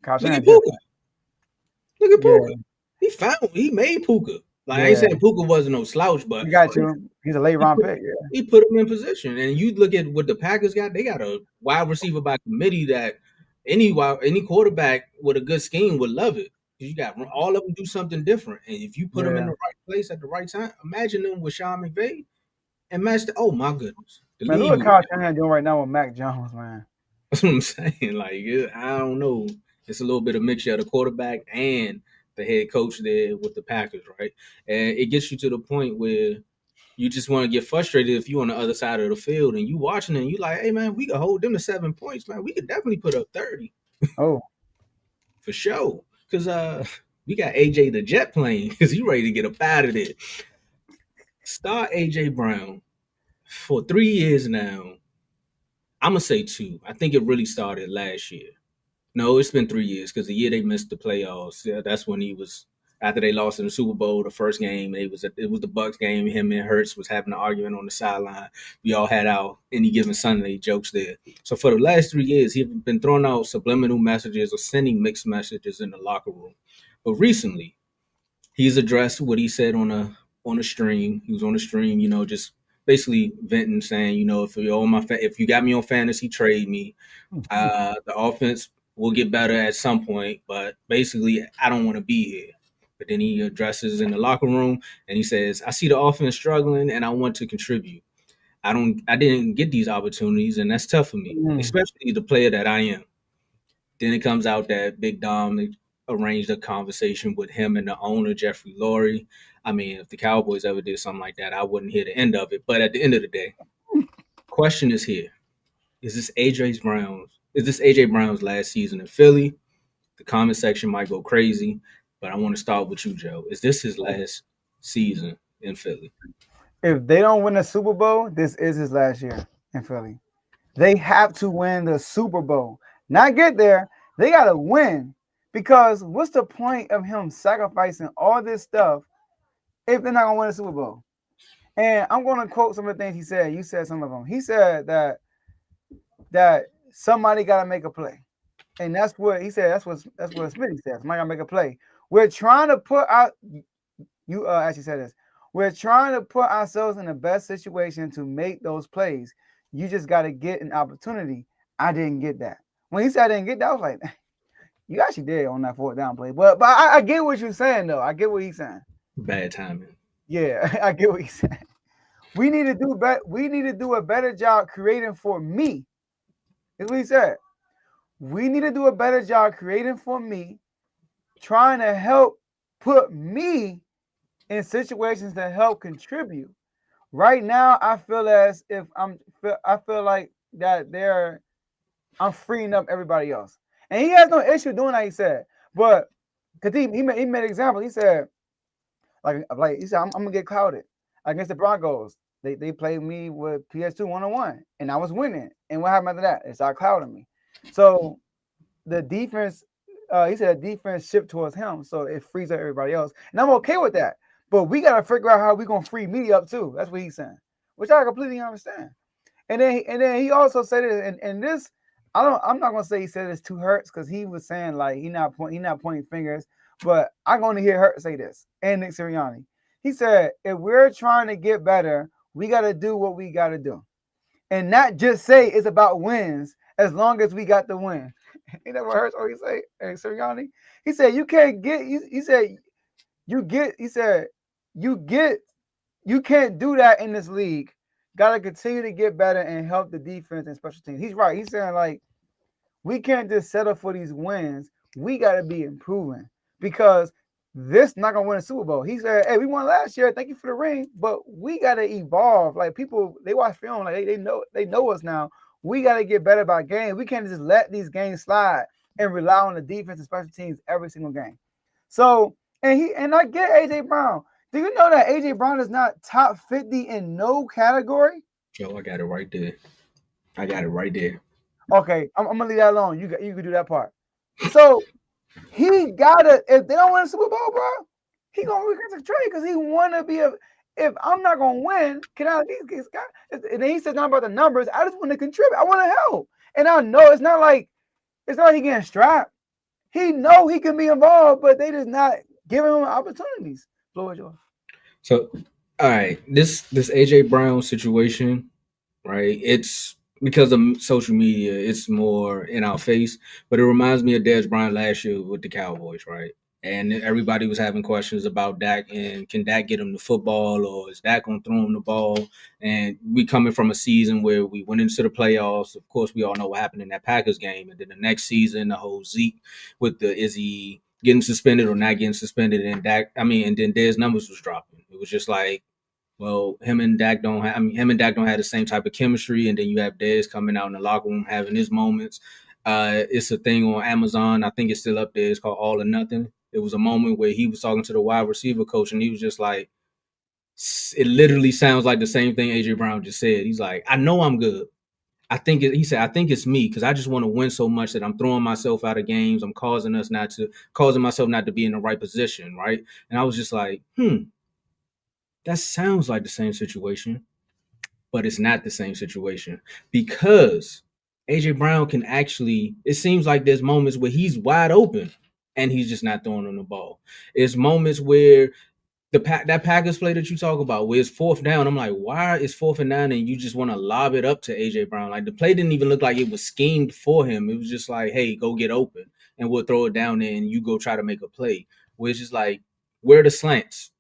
Kyle look Shanahan at Puka. different. Look at Yeah, Puka. He made Puka. Like I ain't yeah. saying Puka wasn't no slouch, but We got you. He's a late he round put, pick. Yeah. he put him in position. And you look at what the Packers got. They got a wide receiver by committee that any quarterback with a good scheme would love it. You got all of them do something different, and if you put them in Yeah. the right place at the right time, imagine them with Sean McVay and match the. Oh my goodness, the Man, look league. what Kyle Shanahan doing right now with Mac Jones, man. That's what I'm saying. Like I don't know. It's a little bit of mixture of the quarterback and the head coach there with the Packers, right? And it gets you to the point where you just want to get frustrated if you're on the other side of the field and you watching it and you like, hey man, we could hold them to 7 points, man. We could definitely put up 30 Oh, for sure. Cause we got AJ the jet plane because he ready to get up out of there. Start AJ Brown for 3 years now. I'm gonna say 2. I think it really started last year. No, it's been 3 years because the year they missed the playoffs, yeah, that's when he was after they lost in the Super Bowl, the first game. It was the Bucks game. Him and Hurts was having an argument on the sideline. We all had our any given Sunday jokes there. So for the last 3 years, he's been throwing out subliminal messages or sending mixed messages in the locker room. But recently, he's addressed what he said on a stream. He was on a stream, just basically venting, saying, if you got me on fantasy, trade me. The offense will get better at some point, but basically, I don't want to be here. But then he addresses in the locker room and he says, I see the offense struggling and I want to contribute. I didn't get these opportunities, and that's tough for me, especially the player that I am. Then it comes out that Big Dom arranged a conversation with him and the owner, Jeffrey Lurie. I mean, if the Cowboys ever did something like that, I wouldn't hear the end of it. But at the end of the day, question is here. Is this AJ Brown's last season in Philly? The comment section might go crazy, but I want to start with you, Joe. Is this his last season in Philly? if they don't win the Super Bowl, this is his last year in Philly. They have to win the Super Bowl. Not get there. They got to win. Because what's the point of him sacrificing all this stuff if they're not going to win the Super Bowl? And I'm going to quote some of the things he said. You said some of them. He said that somebody got to make a play. And that's what he said. That's what Smitty said. Somebody got to make a play. We're trying to put out – you actually said this. We're trying to put ourselves in the best situation to make those plays. You just got to get an opportunity. I didn't get that. When he said I didn't get that, I was like, you actually did on that 4th down play. But I get what you're saying, though. I get what he's saying. Bad timing. Yeah, I get what he's saying. We need to do better. We need to do a better job creating for me. That's what he said. We need to do a better job creating for me, trying to help put me in situations that help contribute. Right now, I feel as if I feel like that I'm freeing up everybody else. And he has no issue doing that, he said. But because he made an example. He said, like he said, I'm gonna get clouded against the Broncos. They played me with PS2 1-on-1, and I was winning. And what happened after that? It started clouding me. So the defense, he said, defense shift towards him, so it frees up everybody else. And I'm okay with that. But we gotta figure out how we're gonna free me up too. That's what he's saying, which I completely understand. And then he also said it, and this, I'm not gonna say he said this to Hurts because he was saying like he not pointing fingers, but I'm gonna hear Hurts say this and Nick Sirianni. He said, if we're trying to get better, we gotta do what we gotta do, and not just say it's about wins as long as we got the win. Ain't that what Hurts always say? Hey, Sirianni, he said you can't get. He said you get. He said you get. You can't do that in this league. Got to continue to get better and help the defense and special teams. He's right. He's saying, like, we can't just settle for these wins. We got to be improving because this not going to win a Super Bowl. He said, hey, we won last year. Thank you for the ring. But we got to evolve. Like, people, they watch film. Like, they know us now. We got to get better by game. We can't just let these games slide and rely on the defense and special teams every single game. So, and I get A.J. Brown. Do you know that A.J. Brown is not top 50 in no category? Joe, I got it right there. Okay, I'm gonna leave that alone. You can do that part. So he gotta, if they don't win the Super Bowl, bro, he gonna request a trade because he wanna be a. If I'm not gonna win, can I at least get Scott? And then he says nothing about the numbers. I just want to contribute. I want to help, and I know it's not like he getting strapped. He know he can be involved, but they just not giving him opportunities. Floor is yours. So, all right, this AJ Brown situation, right? It's because of social media. It's more in our face, but it reminds me of Dez Bryant last year with the Cowboys, right? And everybody was having questions about Dak and can Dak get him the football or is Dak gonna throw him the ball? And we coming from a season where we went into the playoffs. Of course, we all know what happened in that Packers game, and then the next season, the whole Zeke with the is he getting suspended or not getting suspended, and Dak, and then Dez numbers was dropping. It was just like, well, him and Dak don't have. Him and Dak don't have the same type of chemistry, and then you have Dez coming out in the locker room having his moments. It's a thing on Amazon. I think it's still up there. It's called All or Nothing. It was a moment where he was talking to the wide receiver coach, and he was just like, it literally sounds like the same thing AJ Brown just said. He's like, I know I'm good. He said, I think it's me because I just want to win so much that I'm throwing myself out of games. I'm causing myself not to be in the right position, right? And I was just like, that sounds like the same situation, but it's not the same situation because AJ Brown can actually, it seems like there's moments where he's wide open and he's just not throwing on the ball. It's moments where that Packers play that you talk about, where it's fourth down, I'm like, why is 4th and 9 and you just want to lob it up to AJ Brown? Like the play didn't even look like it was schemed for him. It was just like, hey, go get open and we'll throw it down there and you go try to make a play. Where it's just like, where are the slants?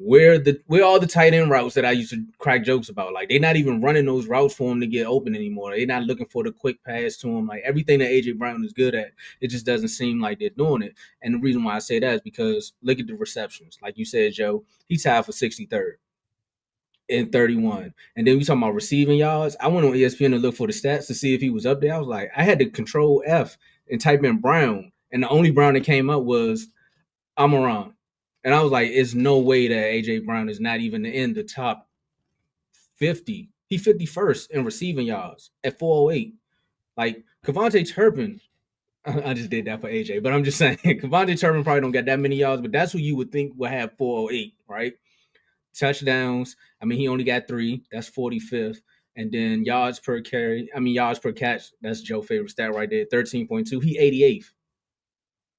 Where all the tight end routes that I used to crack jokes about? Like they're not even running those routes for him to get open anymore. They're not looking for the quick pass to him. Like everything that AJ Brown is good at, it just doesn't seem like they're doing it. And the reason why I say that is because look at the receptions. Like you said, Joe, he's tied for 63rd in 31. And then we talking about receiving yards. I went on ESPN to look for the stats to see if he was up there. I was like, I had to control F and type in Brown, and the only Brown that came up was Amaron. And I was like, it's no way that AJ Brown is not even in the top 50. He 51st in receiving yards at 408. Like Kevontae Turpin, I just did that for AJ, but I'm just saying Kevontae Turpin probably don't get that many yards, but that's who you would think would have 408, right? Touchdowns. He only got 3. That's 45th. And then yards per catch. That's Joe's favorite stat right there. 13.2. He 88th.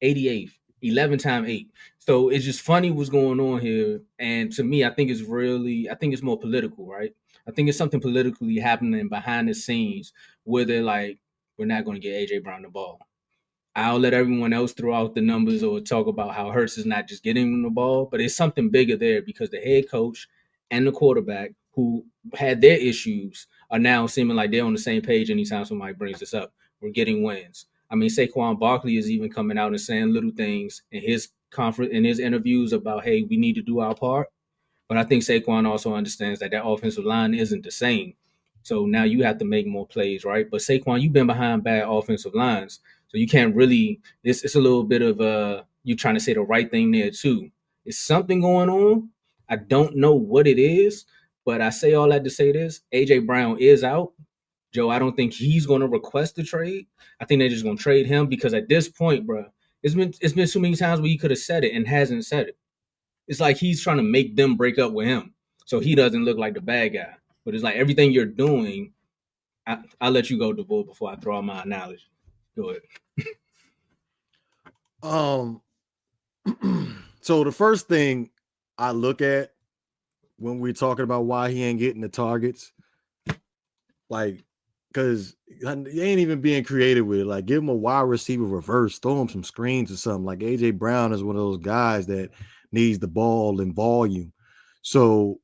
88th. 11 times 8. So it's just funny what's going on here. And to me, I think it's more political, right? I think it's something politically happening behind the scenes where they're like, we're not going to get AJ Brown the ball. I'll let everyone else throw out the numbers or talk about how Hurts is not just getting him the ball, but it's something bigger there because the head coach and the quarterback who had their issues are now seeming like they're on the same page anytime somebody brings this up. We're getting wins. Saquon Barkley is even coming out and saying little things in his interviews about, hey, we need to do our part. But I think Saquon also understands that offensive line isn't the same. So now you have to make more plays, right? But Saquon, you've been behind bad offensive lines. So you can't really, it's a little bit of you trying to say the right thing there too. It's something going on. I don't know what it is, but I say all that to say this. AJ Brown is out. Joe, I don't think he's going to request the trade. I think they're just going to trade him because at this point, bro, it's been so many times where he could have said it and hasn't said it. It's like he's trying to make them break up with him so he doesn't look like the bad guy. But it's like everything you're doing, I'll let you go, DeVoe, before I throw out my analogy. Go ahead. So the first thing I look at when we're talking about why he ain't getting the targets, like, because he ain't even being creative with it. Like, give him a wide receiver reverse, throw him some screens or something. Like, AJ Brown is one of those guys that needs the ball in volume. So,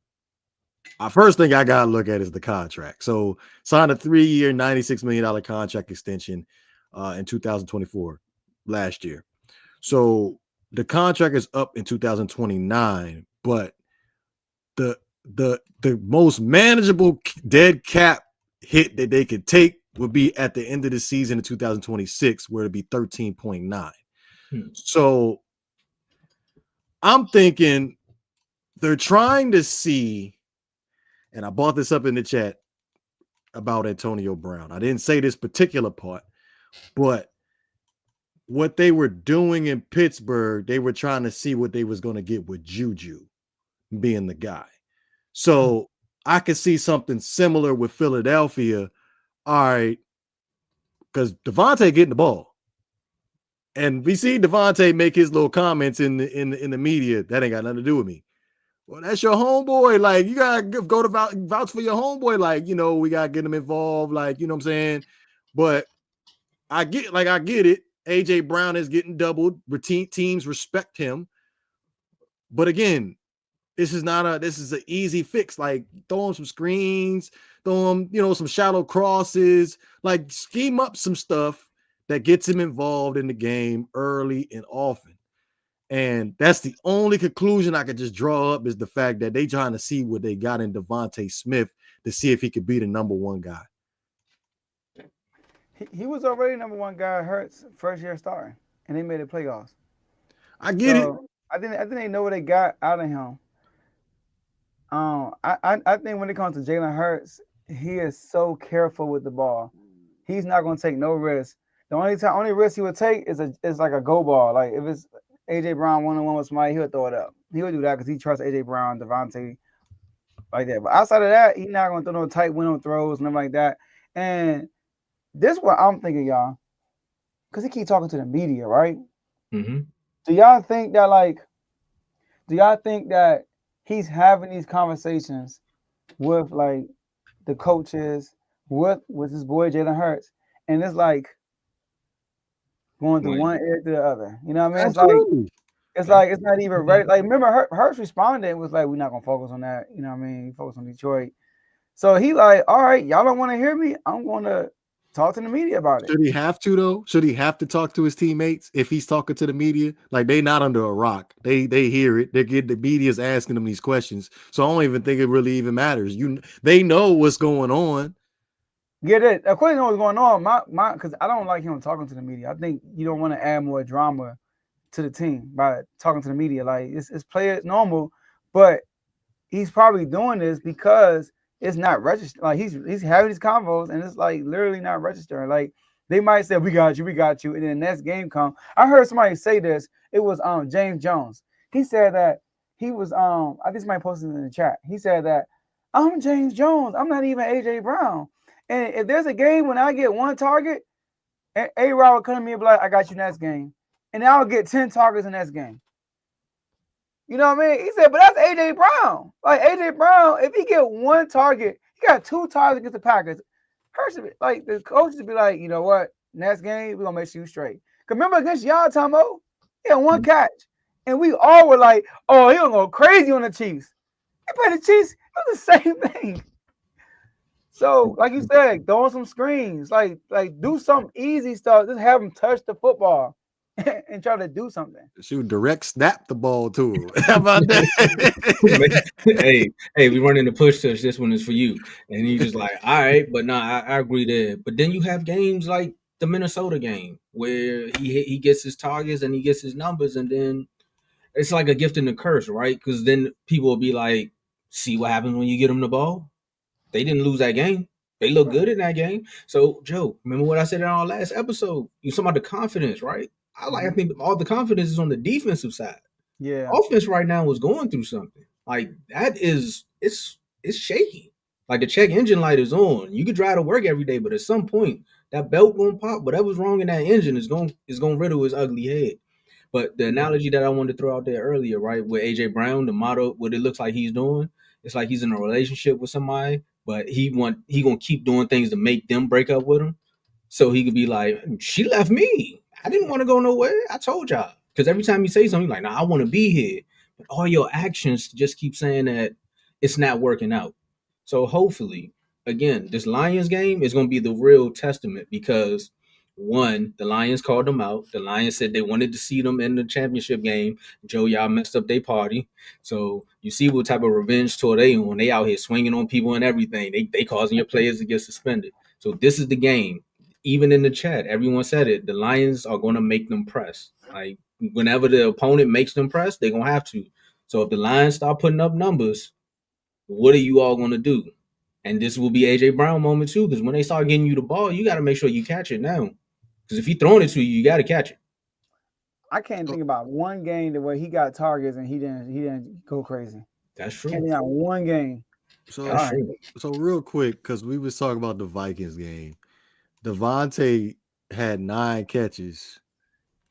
first thing I got to look at is the contract. So, signed a 3-year, $96 million contract extension in 2024, last year. So, the contract is up in 2029, but the most manageable dead cap hit that they could take would be at the end of the season in 2026, where it'd be 13.9. So I'm thinking they're trying to see, and I brought this up in the chat about Antonio Brown. I didn't say this particular part, but what they were doing in Pittsburgh, they were trying to see what they was going to get with Juju being the guy. So I could see something similar with Philadelphia. All right, because Devontae getting the ball. And we see Devontae make his little comments in the media. That ain't got nothing to do with me. Well, that's your homeboy. Like, you gotta go to vouch for your homeboy. Like, we gotta get him involved. Like, you know what I'm saying? But I get it. AJ Brown is getting doubled. Teams respect him. But again, this is an easy fix. Like, throw him some screens, throw him, some shallow crosses, like scheme up some stuff that gets him involved in the game early and often. And that's the only conclusion I could just draw up, is the fact that they trying to see what they got in Devontae Smith to see if he could be the number one guy. He was already number one guy, Hurts, first year starting, and they made the playoffs. I get it. I think they know what they got out of him. I think when it comes to Jalen Hurts, he is so careful with the ball. He's not going to take no risk. The only risk he would take is like a go ball. Like, if it's AJ Brown one-on-one with somebody, he'll throw it up. He would do that because he trusts AJ Brown, Devontae, like that. But outside of that, he's not going to throw no tight window throws, nothing like that. And this is what I'm thinking, y'all, because he keep talking to the media, right? Mm-hmm. Do y'all think that he's having these conversations with, like, the coaches, with his boy Jalen Hurts, and it's like going to one ear to the other? You know what I mean? Absolutely. It's like it's not even ready. Like, remember, Hurts responded was like, "We're not gonna focus on that." You know what I mean? Focus on Detroit. So he like, all right, y'all don't want to hear me. I'm going to talk to the media about it. Should he have to, though? Should he have to talk to his teammates if he's talking to the media? Like, they not under a rock. They hear it. The media's asking them these questions. So I don't even think it really even matters. They know what's going on. Get it. Of course, you know what's going on. My, because I don't like him talking to the media. I think you don't want to add more drama to the team by talking to the media. Like, it's play it normal, but he's probably doing this because it's not registered. Like, he's having these convos and it's like literally not registering. Like, they might say, we got you, and then the next game come. I heard somebody say this. It was James Jones. He said that he was I think somebody posted it in the chat. He said that I'm James Jones. I'm not even AJ Brown. And if there's a game when I get one target, A-Rod will come to me and be like, I got you next game. And I'll get 10 targets in next game. You know what I mean? He said, but that's AJ Brown. Like, AJ Brown, if he get one target, he got 2 targets against the Packers. Like, the coaches would be like, you know what? Next game, we're going to make sure you straight. Because remember against y'all, Tomo, he had one catch. And we all were like, oh, he going to go crazy on the Chiefs. He played the Chiefs. It was the same thing. So, like you said, throwing some screens, like do some easy stuff. Just have him touch the football and try to do something. Shoot, direct snap the ball to him. How about that? hey, we running the push touch. This one is for you. And he's just like, all right, but no, I agree there. But then you have games like the Minnesota game where he gets his targets and he gets his numbers, and then it's like a gift and a curse, right? Because then people will be like, see what happens when you get them the ball? They didn't lose that game. They look good in that game. So, Joe, remember what I said in our last episode? You talking about the confidence, right? I think all the confidence is on the defensive side. Yeah. Offense right now was going through something. Like, it's shaky. Like, the check engine light is on. You could drive to work every day, but at some point, that belt gonna pop. Whatever's wrong in that engine is gonna riddle his ugly head. But the analogy that I wanted to throw out there earlier, right, with AJ Brown, the motto, what it looks like he's doing, it's like he's in a relationship with somebody, but he gonna keep doing things to make them break up with him, so he could be like, she left me. I didn't want to go nowhere. I told y'all. Because every time you say something, you're like, nah, I want to be here. But all your actions just keep saying that it's not working out. So hopefully, again, this Lions game is going to be the real testament because, one, the Lions called them out. The Lions said they wanted to see them in the championship game. Joe, y'all messed up their party. So you see what type of revenge tour they on. They out here swinging on people and everything. They causing your players to get suspended. So this is the game. Even in the chat, everyone said it. The Lions are going to make them press. Like, whenever the opponent makes them press, they're going to have to. So if the Lions start putting up numbers, what are you all going to do? And this will be A.J. Brown moment too, because when they start getting you the ball, you got to make sure you catch it now. Because if he's throwing it to you, you got to catch it. I can't think about one game where he got targets and he didn't go crazy. That's true. Can't think about one game. So, That's All right. true. so real quick, because we was talking about the Vikings game. Devontae had 9 catches,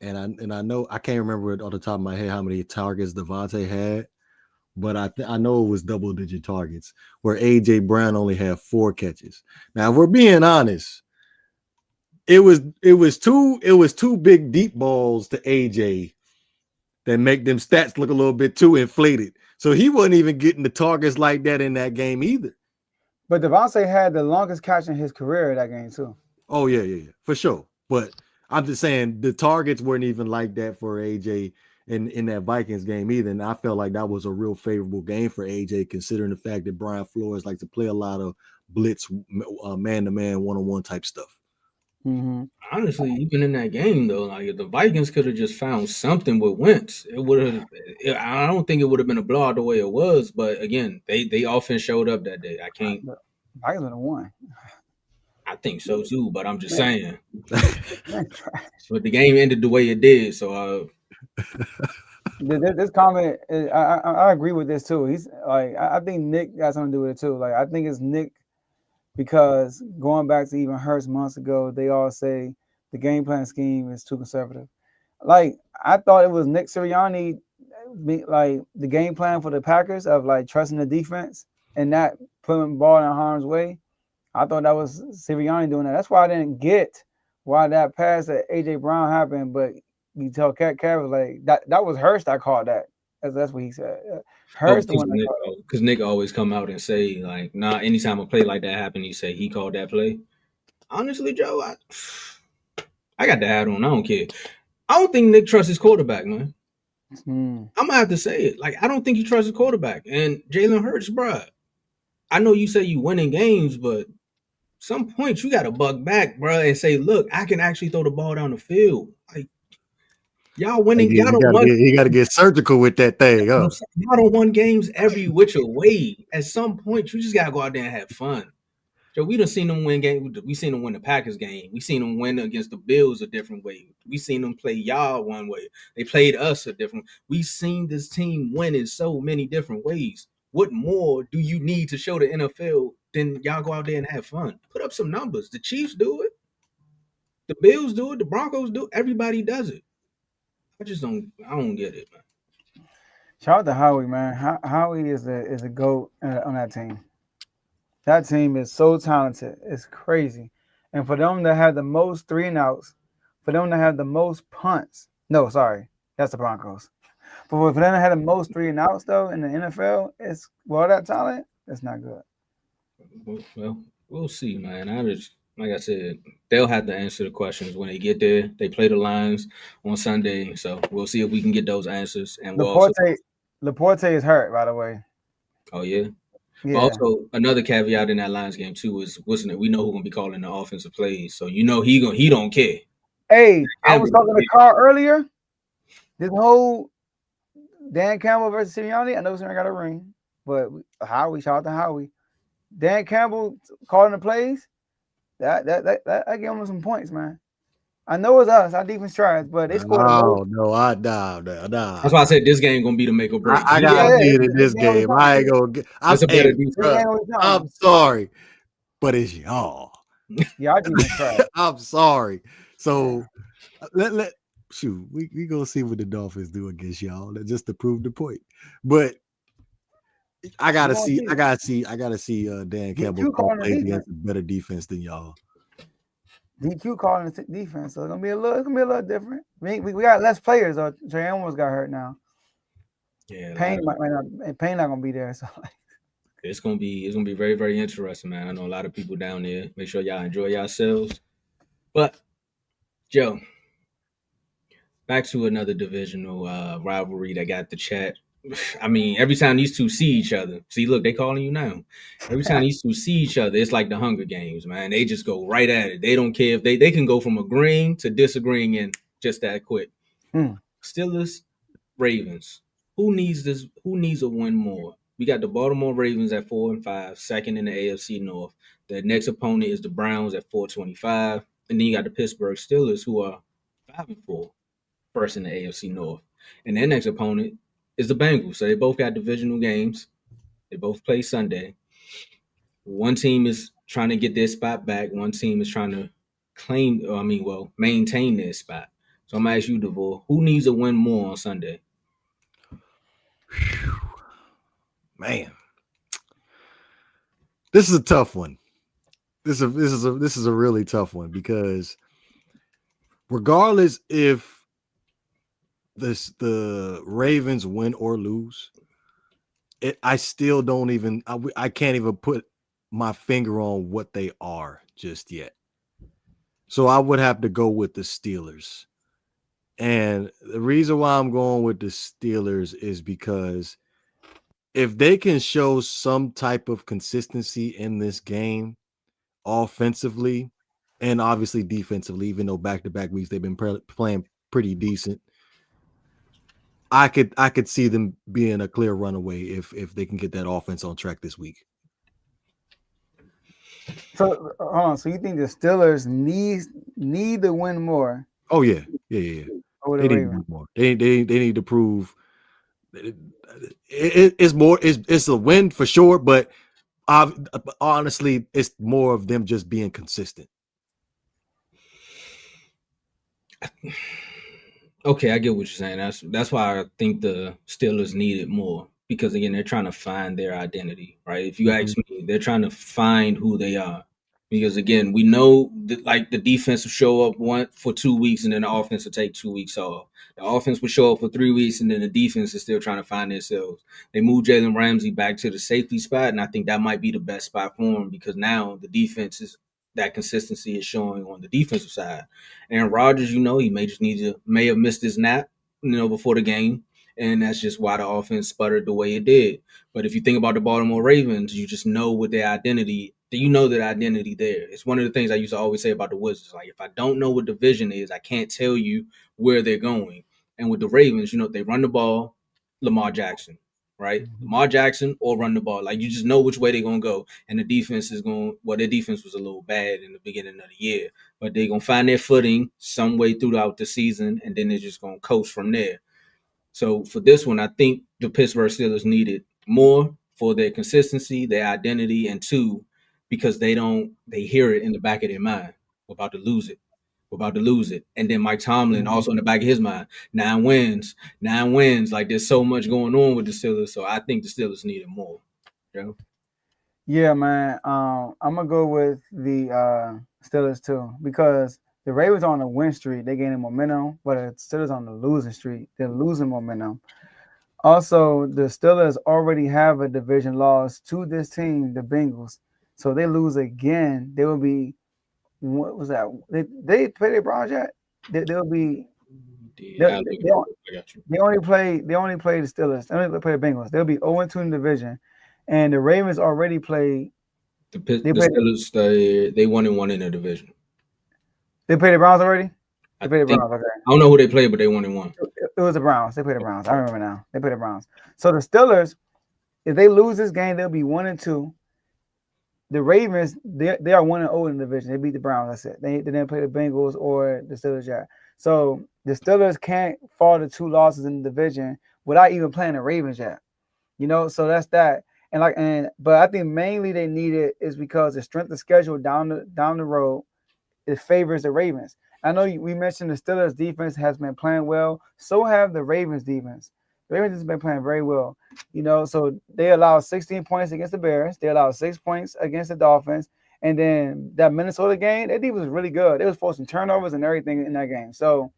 and I know I can't remember it off the top of my head how many targets Devontae had, but I know it was double digit targets. Where AJ Brown only had 4 catches. Now, if we're being honest, it was two big deep balls to AJ that make them stats look a little bit too inflated. So he wasn't even getting the targets like that in that game either. But Devontae had the longest catch in his career that game too. Oh yeah, for sure. But I'm just saying the targets weren't even like that for AJ in that Vikings game either. And I felt like that was a real favorable game for AJ, considering the fact that Brian Flores likes to play a lot of blitz, man-to-man, one-on-one type stuff. Mm-hmm. Honestly, even in that game though, like if the Vikings could have just found something with Wentz, it would have. I don't think it would have been a blowout the way it was. But again, they often showed up that day. I can't. Vikings would have won. I think so too. But I'm just Man. saying. But the game ended the way it did. So This comment, I agree with this too. He's like, I think Nick got something to do with it too. Like, I think it's Nick because going back to even Hurts months ago, they all say the game plan scheme is too conservative. Like, I thought it was Nick Sirianni, like the game plan for the Packers of like trusting the defense and not putting the ball in harm's way. I thought that was Sirianni doing that. That's why I didn't get why that pass at AJ Brown happened, but you tell Cat was like that was Hurst. I called that. That's what he said. Hurst the one because Nick always come out and say like, nah. Anytime a play like that happened, he say he called that play. Honestly, Joe, I got the hat on. I don't care. I don't think Nick trusts his quarterback, man. I'm gonna have to say it. Like, I don't think he trusts his quarterback. And Jalen Hurts, bruh. I know you say you winning games, but some point you got to buck back, bruh, and say, look, I can actually throw the ball down the field. Like, y'all winning. You got to get surgical with that thing. Huh? Y'all don't win games every which way. At some point, you just got to go out there and have fun. So we done seen them win games. We seen them win the Packers game. We seen them win against the Bills a different way. We seen them play y'all one way. They played us a different. We seen this team win in so many different ways. What more do you need to show the NFL than y'all go out there and have fun? Put up some numbers. The Chiefs do it. The Bills do it. The Broncos do it. Everybody does it. I don't get it, man. Shout out to Howie, man. Howie is a GOAT on that team. That team is so talented. It's crazy. And for them to have the most 3-and-outs, for them to have the most punts. No, sorry. That's the Broncos. But for them to have the most 3-and-outs, though, in the NFL, it's all that talent, it's not good. Well, we'll see, man. Like I said, they'll have to answer the questions when they get there. They play the Lions on Sunday, so we'll see if we can get those answers. And Laporte is hurt, by the way. Oh, yeah? Yeah. Also, another caveat in that Lions game too is, wasn't it? We know who's gonna be calling the offensive plays, so you know he don't care. Hey, I was talking to Carl earlier. This whole Dan Campbell versus Sirianni, I know Sirianni got a ring, but Howie, shout out to Howie. Dan Campbell calling the plays, that I give him some points, man. I know it's us, our defense tries, but they scored a goal. Nah. That's why I said this game gonna be the make or break. I gotta see it in this game. I ain't gonna get. I'm sorry, but it's y'all. Yeah, I defense tries. I'm sorry. So let shoot. We gonna see what the Dolphins do against y'all, just to prove the point. But I gotta see Dan Campbell play against a better defense than y'all. DQ calling the defense, so it's gonna be a little different. We got less players. Trey almost got hurt now. Yeah, Payne not gonna be there. So it's gonna be very, very interesting, man. I know a lot of people down there. Make sure y'all enjoy yourselves. But Joe, back to another divisional rivalry that got the chat. I mean, every time these two see each other, look, they calling you now. Every time these two see each other, it's like the Hunger Games, man. They just go right at it. They don't care if they can go from agreeing to disagreeing in just that quick. Steelers, Ravens. Who needs this? Who needs a win more? We got the Baltimore Ravens at 4-5, second in the AFC North. The next opponent is the Browns at 4-25, and then you got the Pittsburgh Steelers who are 5-4. first in the AFC North. And their next opponent is the Bengals. So they both got divisional games. They both play Sunday. One team is trying to get their spot back. One team is trying to maintain their spot. So I'm gonna ask you, Devore, who needs to win more on Sunday? Man, this is a tough one. This is a really tough one because regardless if the Ravens win or lose, I still don't even I can't even put my finger on what they are just yet. So I would have to go with the Steelers. And the reason why I'm going with the Steelers is because if they can show some type of consistency in this game, offensively and obviously defensively, even though back-to-back weeks they've been playing pretty decent, I could see them being a clear runaway if they can get that offense on track this week. So, so you think the Steelers need to win more? Oh yeah. Over They the need to Ravens. do more. They need to prove it's more. It's a win for sure, but honestly, it's more of them just being consistent. Okay, I get what you're saying. That's why I think the Steelers need it more because again, they're trying to find their identity, right? If you ask me, they're trying to find who they are. Because again, we know that like the defense will show up for 2 weeks and then the offense will take 2 weeks off. The offense will show up for 3 weeks and then the defense is still trying to find themselves. They moved Jalen Ramsey back to the safety spot, and I think that might be the best spot for him because now the defense is that consistency is showing on the defensive side. Aaron Rodgers, he may have missed his nap, before the game, and that's just why the offense sputtered the way it did. But if you think about the Baltimore Ravens, you just know with their identity, their identity there. It's one of the things I used to always say about the Wizards. Like, if I don't know what division is, I can't tell you where they're going. And with the Ravens, they run the ball, Lamar Jackson, right? Lamar Jackson or run the ball. Like, you just know which way they're going to go. And the defense is their defense was a little bad in the beginning of the year. But they're going to find their footing some way throughout the season, and then they're just going to coast from there. So for this one, I think the Pittsburgh Steelers needed more for their consistency, their identity, and two, because they hear it in the back of their mind. We're about to lose it. We're about to lose it. And then Mike Tomlin also in the back of his mind. 9 wins. Like, there's so much going on with the Steelers. So I think the Steelers needed more. Yeah, man. I'm gonna go with the Steelers too because the Ravens are on a win streak. They're gaining momentum, but the Steelers on the losing streak. They're losing momentum. Also, the Steelers already have a division loss to this team, the Bengals. So they lose again. They will be. What was that? They play the Browns yet? They'll be. They only play the Steelers. They only play the Bengals. They'll be 0-2 in the division, and the Ravens already play. The Steelers, they 1-1 in the division. They played the Browns already. They played the Browns. Okay. I don't know who they played, but they 1-1. It was the Browns. They played the Browns. I remember now. They played the Browns. So the Steelers, if they lose this game, they'll be 1-2. The Ravens, they are 1-0 in the division. They beat the Browns. That's it. They didn't play the Bengals or the Steelers yet. So the Steelers can't fall to 2 losses in the division without even playing the Ravens yet. So that's that. But I think mainly they need it is because the strength of schedule down the road, it favors the Ravens. I know we mentioned the Steelers defense has been playing well. So have the Ravens defense. The Ravens has been playing very well. So they allowed 16 points against the Bears. They allowed 6 points against the Dolphins. And then that Minnesota game, their defense was really good. They was forcing turnovers and everything in that game. So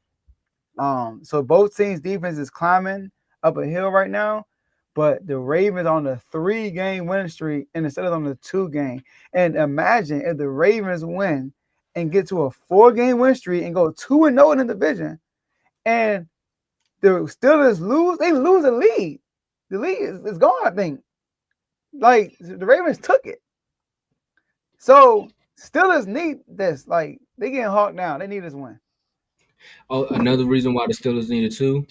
both teams' defense is climbing up a hill right now. But the Ravens on the 3-game winning streak and the Steelers on the 2-game. And imagine if the Ravens win and get to a 4-game win streak and go 2-0 in the division, and the Steelers lose, they lose the lead. The lead is gone, I think. Like, the Ravens took it. So Steelers need this. Like, they getting hawked down. They need this win. Oh, another reason why the Steelers needed too,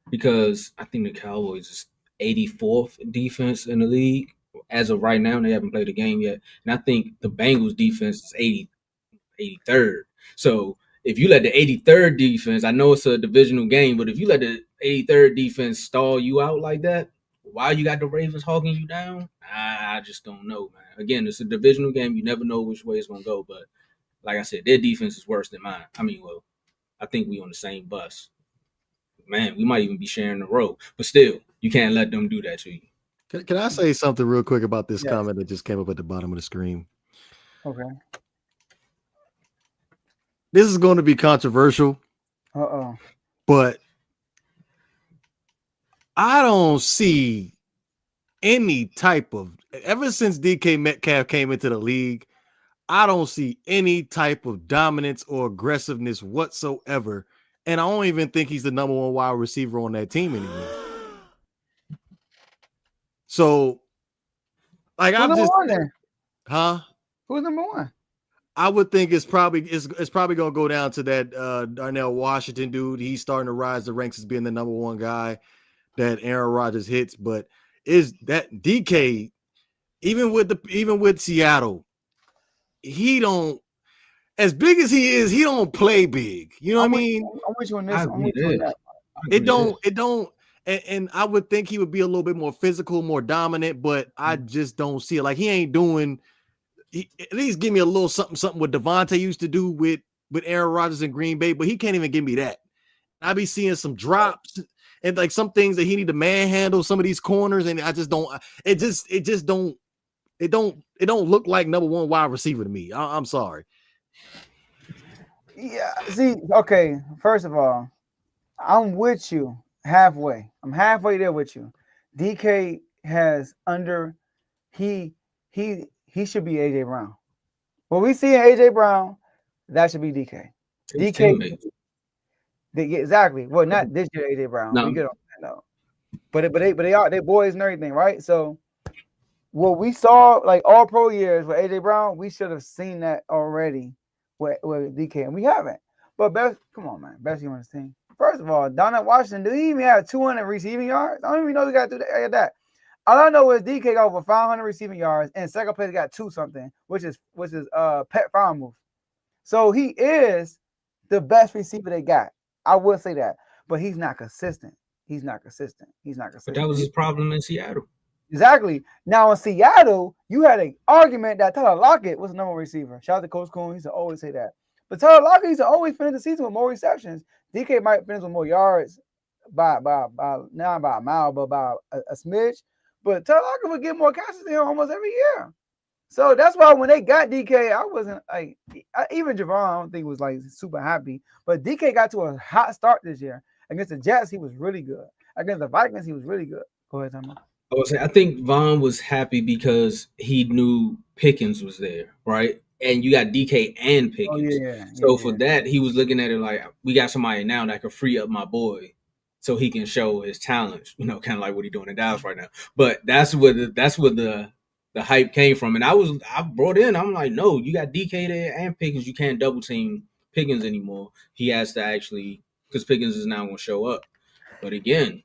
because I think the Cowboys is 84th defense in the league as of right now. They haven't played a game yet, and I think the Bengals defense is 83rd. So if you let the 83rd defense, I know it's a divisional game, but if you let the 83rd defense stall you out like that, why you got the Ravens hawking you down? I just don't know, man. Again, it's a divisional game. You never know which way it's gonna go. But like I said, their defense is worse than mine. I mean, well, I think we on the same bus. Man, we might even be sharing the road. But still, you can't let them do that to you. Can I say something real quick about this Yes. comment that just came up at the bottom of the screen? Okay. This is going to be controversial, but I don't see any type of, ever since DK Metcalf came into the league, I don't see any type of dominance or aggressiveness whatsoever. And I don't even think he's the number one wide receiver on that team anymore. So, like, Who's I'm just, number one then? huh? Who's number one? I would think it's probably gonna go down to that Darnell Washington dude. He's starting to rise the ranks as being the number one guy that Aaron Rodgers hits. But is that DK, even with Seattle, he don't, as big as he is, he don't play big. You know what I mean? I'm with you on this. I I'm with you on that. It don't. And I would think he would be a little bit more physical, more dominant, but I just don't see it. Like, he ain't doing. At least give me a little something what Devontae used to do with Aaron Rodgers in Green Bay, but he can't even give me that. I be seeing some drops and like some things that he need to manhandle some of these corners, and I just don't. It don't look like number one wide receiver to me. I'm sorry. Yeah. See, okay. First of all, I'm with you halfway. I'm halfway there with you. DK has he should be AJ Brown. What we see in AJ Brown, that should be DK. DK, exactly. Well, not this year, AJ Brown. No. We get on that though. But they boys and everything, right? So what we saw, like all pro years with AJ Brown, we should have seen that already with DK, and we haven't. But best, come on, man, best you on this team. First of all, Donald Washington, do he even have 200 receiving yards? I don't even know he got to do that. All I know is DK got over 500 receiving yards, and second place got 2 something, which is Pet Farmouth. So he is the best receiver they got. I will say that, but he's not consistent. He's not consistent. But that was his problem in Seattle. Exactly. Now in Seattle, you had an argument that Tyler Lockett was the number one receiver. Shout out to Coach Coombs. He used to always say that. But Tyler Lockett used to always finish the season with more receptions. DK might finish with more yards by not by a mile, but by a smidge. But Tyler Lockett would get more catches than him almost every year. So that's why when they got DK, I wasn't like, even Javon, I don't think was like super happy. But DK got to a hot start this year. Against the Jets, he was really good. Against the Vikings, he was really good. Go ahead, Tomo. I think Vaughn was happy because he knew Pickens was there, right? And you got DK and Pickens. For that, he was looking at it like, we got somebody now that can free up my boy so he can show his talents, kind of like what he's doing in Dallas right now. But that's where the hype came from. And I brought in, I'm like, no, you got DK there and Pickens. You can't double team Pickens anymore. He has to actually, because Pickens is now going to show up. But again,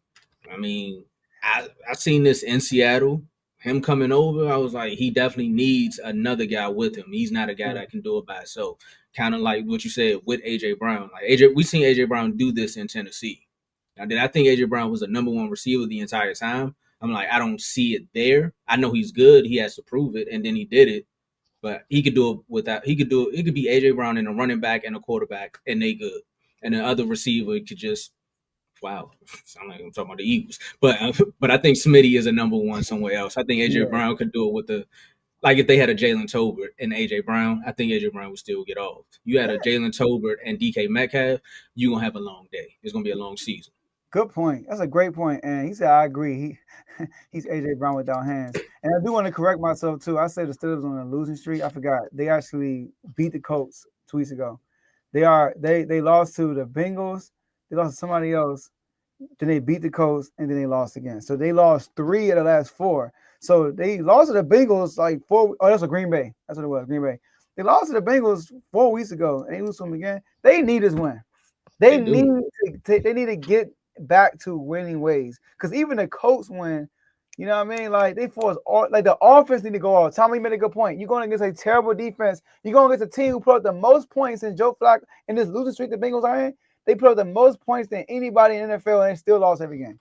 I mean, I seen this in Seattle. Him coming over, I was like, he definitely needs another guy with him. He's not a guy that can do it by himself. Kind of like what you said with AJ Brown. Like we seen AJ Brown do this in Tennessee. Now, did I think AJ Brown was the number one receiver the entire time? I'm like, I don't see it there. I know he's good. He has to prove it, and then he did it. But he could do it without. He could do it. It could be AJ Brown and a running back and a quarterback, and they good. And the other receiver could just. Wow, sound like I'm talking about the Eagles, but I think Smitty is a number one somewhere else. I think AJ Brown could do it with if they had a Jalen Tolbert and AJ Brown, I think AJ Brown would still get off. You had a Jalen Tolbert and DK Metcalf, you gonna have a long day. It's gonna be a long season. Good point. That's a great point. And he said, I agree. He's AJ Brown without hands. And I do want to correct myself too. I said the Steelers on a losing streak. I forgot. They actually beat the Colts 2 weeks ago. They lost to the Bengals. They lost to somebody else. Then they beat the Colts, and then they lost again. So they lost 3 of the last 4. So they lost to the Bengals like 4. Oh, that's a Green Bay. That's what it was, Green Bay. They lost to the Bengals 4 weeks ago, and they lose to them again. They need this win. They need to get back to winning ways. Because even the Colts win, You know what I mean? Like they force all, like the offense need to go off. Tommy made a good point. You're going against a terrible defense. You're going against a team who put up the most points since Joe Flacco in this losing streak the Bengals are in. They put up the most points than anybody in the NFL, and they still lost every game.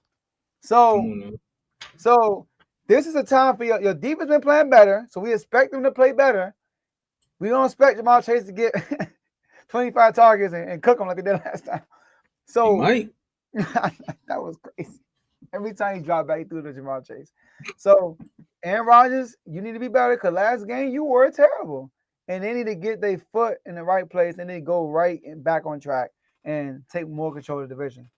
So this is a time for your defense been playing better. So we expect them to play better. We don't expect Jamal Chase to get 25 targets and cook them like they did last time. So might. that was crazy. Every time he dropped back, he threw to Jamal Chase. So, Aaron Rodgers, you need to be better because last game you were terrible. And they need to get their foot in the right place and then go right and back on track and take more control of the division.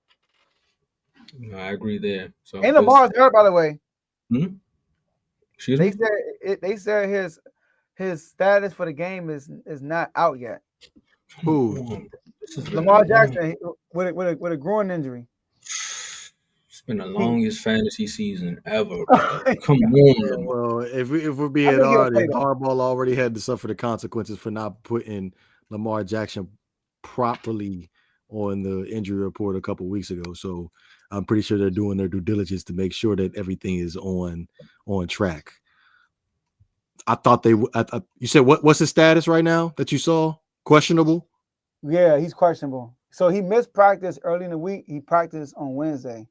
No, I agree there. So and Lamar's hurt, by the way. Excuse they me? said they said his status for the game is not out yet. Who? Lamar Jackson with a groin injury. It's been the longest fantasy season ever, bro. Come on. Well, if we're being honest, Harbaugh already had to suffer the consequences for not putting Lamar Jackson properly on the injury report a couple weeks ago. So I'm pretty sure they're doing their due diligence to make sure that everything is on track. I thought they. You said what's his status right now that you saw? Questionable. Yeah, he's questionable. So he missed practice early in the week. He practiced on Wednesday,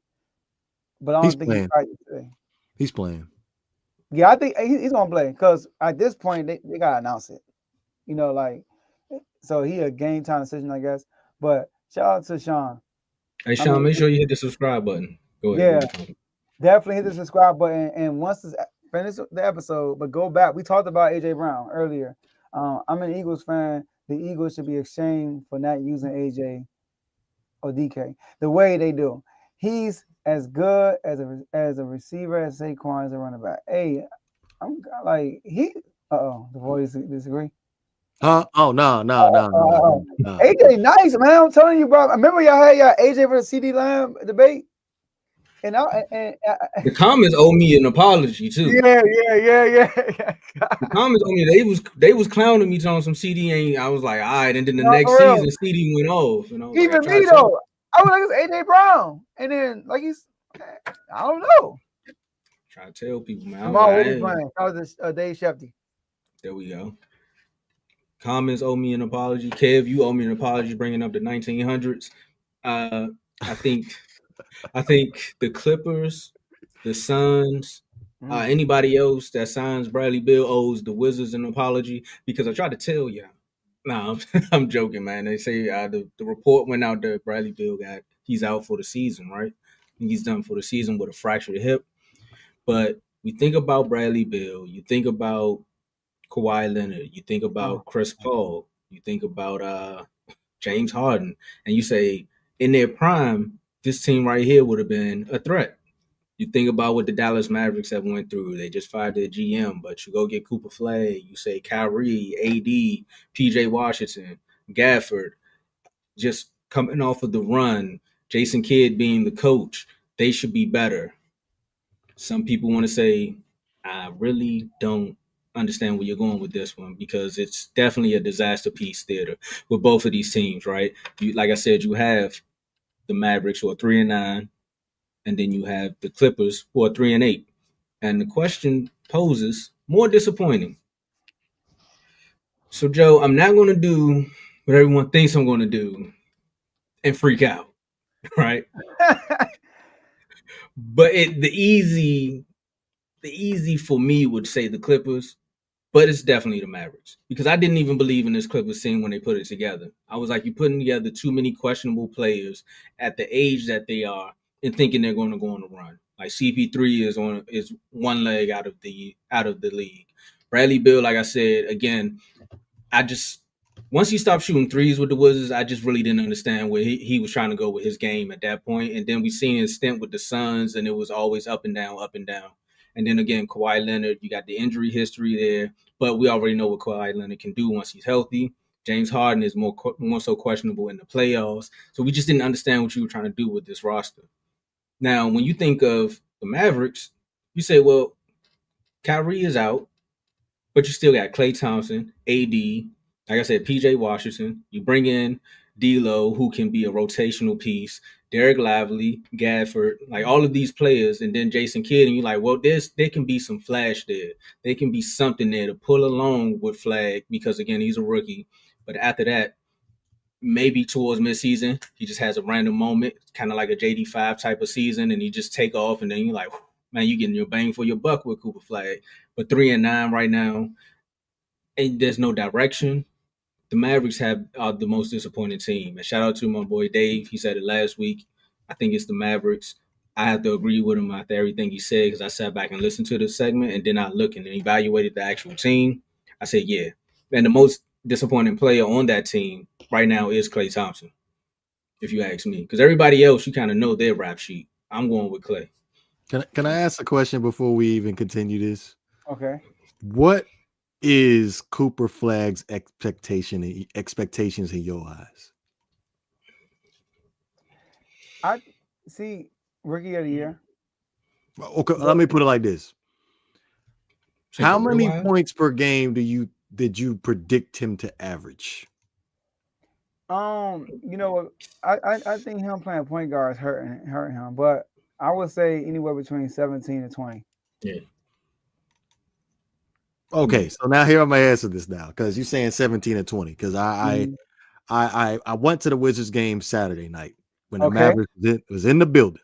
but I don't think he practiced today. He's playing. Yeah, I think he's gonna play because at this point they gotta announce it. You know, like so he a game time decision, I guess. But shout out to Sean. Hey Sean, make sure you hit the subscribe button. Go ahead. Yeah, definitely hit the subscribe button. And once this finish the episode, but go back. We talked about AJ Brown earlier. I'm an Eagles fan. The Eagles should be ashamed for not using AJ or DK the way they do. He's as good as a receiver as Saquon as a running back. Hey, I'm like he. The boys disagree. Oh no. AJ nice, man. I'm telling you, bro. I remember y'all had y'all AJ versus CD Lamb debate. And the comments owe me an apology too. Yeah. The comments owe me. They was clowning me on some CD. And I was like, all right. And then the next season, CD went off. You know, even me though. I was like, it's AJ Brown, and then like I don't know. Try to tell people, man. That was Dave Shefty. There we go. Comments owe me an apology. Kev, you owe me an apology bringing up the 1900s. I think the Clippers, the Suns, anybody else that signs Bradley Beal owes the Wizards an apology because I tried to tell you. No, I'm joking, man. They say the report went out that Bradley Beal he's out for the season, right? He's done for the season with a fractured hip. But you think about Bradley Beal, you think about Kawhi Leonard, you think about Chris Paul, you think about James Harden, and you say in their prime, this team right here would have been a threat. You think about what the Dallas Mavericks have went through. They just fired their GM, but you go get Cooper Flay, you say Kyrie, AD, PJ Washington, Gafford, just coming off of the run, Jason Kidd being the coach, they should be better. Some people want to say, I really don't understand where you're going with this one because it's definitely a disaster piece theater with both of these teams, right? Like I said, you have the Mavericks who are 3-9, and then you have the Clippers who are 3-8. And the question poses more disappointing. So, Joe, I'm not going to do what everyone thinks I'm going to do and freak out, right? But the easy for me would say the Clippers, but it's definitely the Mavericks because I didn't even believe in this Clippers team when they put it together. I was like, you're putting together too many questionable players at the age that they are and thinking they're going to go on a run. Like CP3 is one leg out of the league. Bradley Beal, like I said, again, once he stopped shooting threes with the Wizards, I just really didn't understand where he was trying to go with his game at that point. And then we seen his stint with the Suns, and it was always up and down, up and down. And then again, Kawhi Leonard, you got the injury history there, but we already know what Kawhi Leonard can do once he's healthy. James Harden is more so questionable in the playoffs. So we just didn't understand what you were trying to do with this roster. Now, when you think of the Mavericks, you say, well, Kyrie is out, but you still got Klay Thompson, AD, like I said, PJ Washington. You bring in D'Lo, who can be a rotational piece. Derek Lively, Gafford, like all of these players, and then Jason Kidd, and you're like, well, there can be some flash there. There can be something there to pull along with Flag because again, he's a rookie. But after that, maybe towards midseason, he just has a random moment, kind of like a JD5 type of season, and he just take off, and then you're like, man, you getting your bang for your buck with Cooper Flag. But 3-9 right now, and there's no direction. The Mavericks have the most disappointing team. And shout out to my boy Dave. He said it last week. I think it's the Mavericks. I have to agree with him after everything he said because I sat back and listened to the segment and then I looked and evaluated the actual team. I said, yeah. And the most disappointing player on that team right now is Klay Thompson, if you ask me. Because everybody else, you kind of know their rap sheet. I'm going with Klay. Can I ask a question before we even continue this? Okay. What is Cooper Flag's expectations in your eyes? I see rookie of the year. Okay, let me put it like this. How many points per game did you predict him to average? You know, I think him playing point guard is hurting him, but I would say anywhere between 17 and 20. Yeah. Okay, so now here I'm gonna answer this now because you're saying 17 and 20. Because I went to the Wizards game Saturday night when the Mavericks was in the building.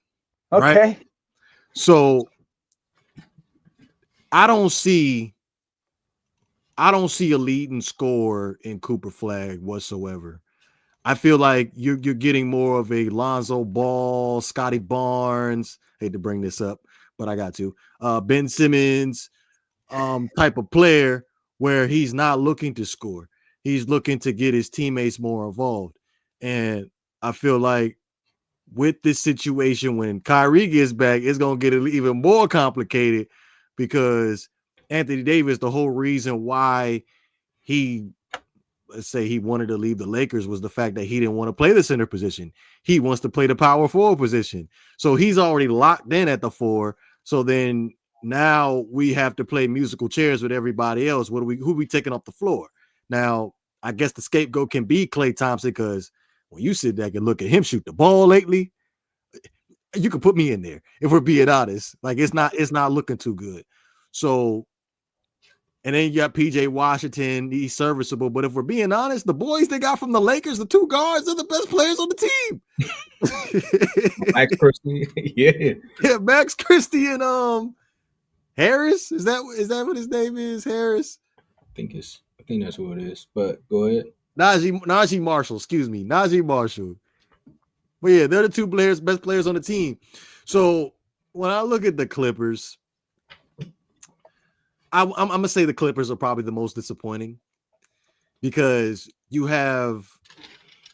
Okay. Right? So I don't see a leading scorer in Cooper Flag whatsoever. I feel like you're getting more of a Lonzo Ball, Scotty Barnes. Hate to bring this up, but I got to. Ben Simmons type of player where he's not looking to score. He's looking to get his teammates more involved. And I feel like with this situation, when Kyrie gets back, it's going to get even more complicated because Anthony Davis, the whole reason why let's say he wanted to leave the Lakers was the fact that he didn't want to play the center position. He wants to play the power forward position. So he's already locked in at the 4. So then now we have to play musical chairs with everybody else. Who we taking off the floor? Now, I guess the scapegoat can be Klay Thompson because when you sit there and look at him shoot the ball lately, you can put me in there if we're being honest. Like it's not looking too good. So, and then you got PJ Washington, he's serviceable. But if we're being honest, the boys they got from the Lakers, the 2 guards, are the best players on the team. Max Christie, yeah, Max Christie and Harris. Is that what his name is? Harris. I think that's who it is. But go ahead. Najee Marshall. Excuse me, Najee Marshall. But yeah, they're the 2 best players on the team. So when I look at the Clippers, I'm gonna say the Clippers are probably the most disappointing because you have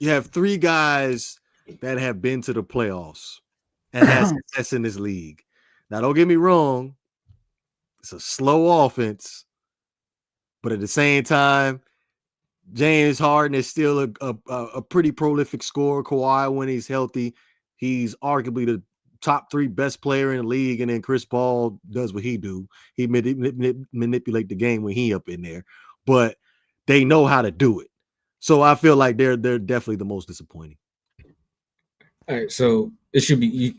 3 guys that have been to the playoffs and had success in this league. Now, don't get me wrong, it's a slow offense, but at the same time, James Harden is still a pretty prolific scorer. Kawhi, when he's healthy, he's arguably the top 3 best player in the league, and then Chris Paul does what he do. He manipulate the game when he up in there, but they know how to do it. So I feel like they're definitely the most disappointing. All right, so it should be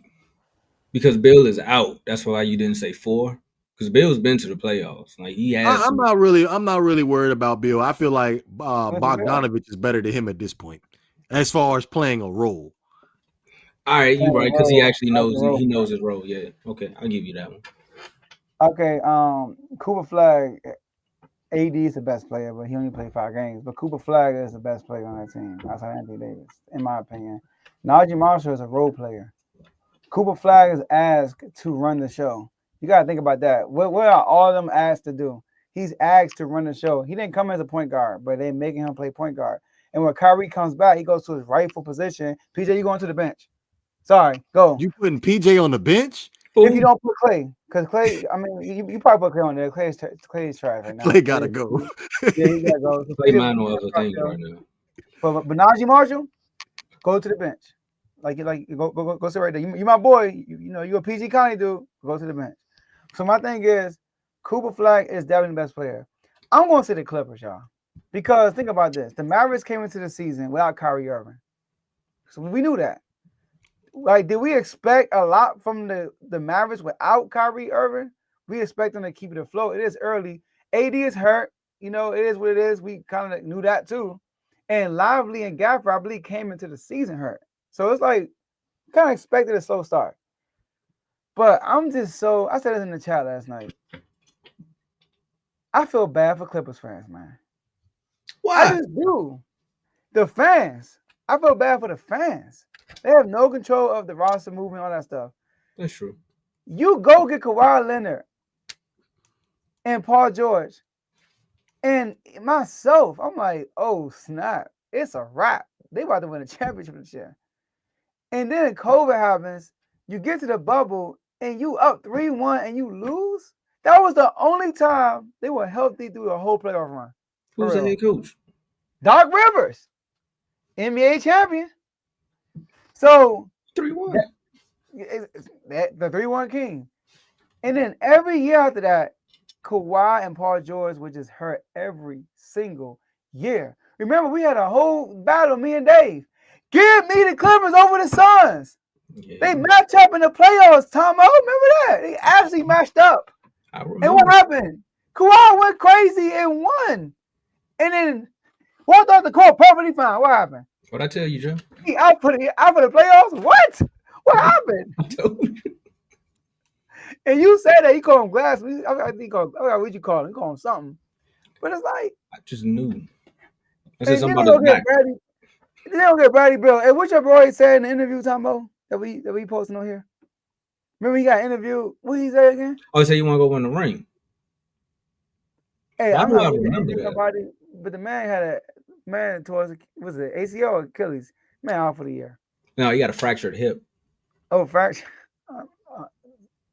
because Bill is out. That's why you didn't say 4 because Bill's been to the playoffs. Like he has. I'm not really worried about Bill. I feel like Bogdanovich is better than him at this point as far as playing a role. All right, you're right because he actually knows his role. Yeah, okay, I'll give you that one. Okay, Cooper Flag, AD is the best player, but he only played 5 games. But Cooper Flag is the best player on that team outside Anthony Davis, in my opinion. Najee Marshall is a role player. Cooper Flag is asked to run the show. You got to think about that. What are all of them asked to do? He's asked to run the show. He didn't come as a point guard, but they're making him play point guard. And when Kyrie comes back, he goes to his rightful position. PJ, you going to the bench. Sorry, go. You putting PJ on the bench? If you don't put Klay, because Klay, I mean, you probably put Klay on there. Klay is trash right now. Klay gotta go. Yeah, he gotta go. Klay mind on other things right now. But Najee Marshall, go to the bench. Like go sit right there. You my boy. You know you a PG County dude. Go to the bench. So my thing is, Cooper Flag is definitely the best player. I'm going to say the Clippers, y'all, because think about this: the Mavericks came into the season without Kyrie Irving, so we knew that. like, did we expect a lot from the Mavericks without Kyrie Irving? We expect them to keep it afloat. It is early. AD is hurt. You know, it is what it is. We kind of knew that too. And Lively and Gaffer, I believe, came into the season hurt. So it's like, kind of expected a slow start. But I'm just so, I said this in the chat last night. I feel bad for Clippers fans, man. Why? I just do. The fans. I feel bad for the fans. They have no control of the roster movement, all that stuff. That's true. You go get Kawhi Leonard and Paul George. And myself, I'm like, oh, snap. It's a wrap. They about to win a championship this year. And then COVID happens. You get to the bubble, and you up 3-1, and you lose? That was the only time they were healthy through the whole playoff run. Who's the head coach? Doc Rivers, NBA champion. So 3-1. The 3-1 king. And then every year after that, Kawhi and Paul George would just hurt every single year. Remember, we had a whole battle, me and Dave. Give me the Clippers over the Suns. Yeah. They match up in the playoffs, Tomo. Remember that? They actually matched up. And what happened? Kawhi went crazy and won. And then walked off the court perfectly fine. What happened? What'd I tell you, Joe? He out for the playoffs? What? What happened? I told you. And you said that he called him glass. I think what you call him? You call him something. But it's like I just knew. I said something about his back. They don't get Bradley Bill. And what your boy said in the interview, Tomo, that we posting on here. Remember he got interviewed. What did he say again? Oh, he said you want to go win the ring. Hey, I'm not remember somebody, but the man had towards was it ACL or Achilles? Man out for the year. No, he got a fractured hip. Oh, fracture.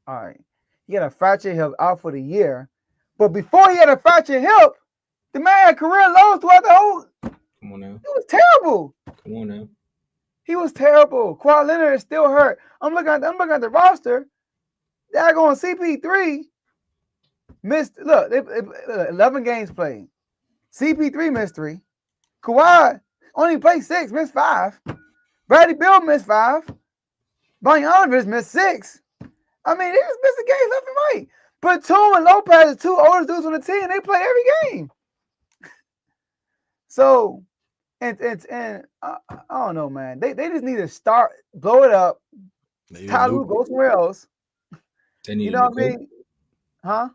All right. He had a fractured hip out for the year. But before he had a fractured hip, the man had career lows throughout the whole. Come on now. He was terrible. Come on now. He was terrible. Kawhi Leonard is still hurt. I'm looking at the roster. They're going CP3. Missed. Look, 11 games played. CP3 missed 3. Kawhi only played 6, missed 5. Bradley Beal missed 5. Bogdanovich missed 6. I mean, they just missed the games left and right. Batum and Lopez are 2 oldest dudes on the team. They play every game. So, and I don't know, man. They just need to start, blow it up. Ty Lue go somewhere else. They need, you know what I mean? Huh?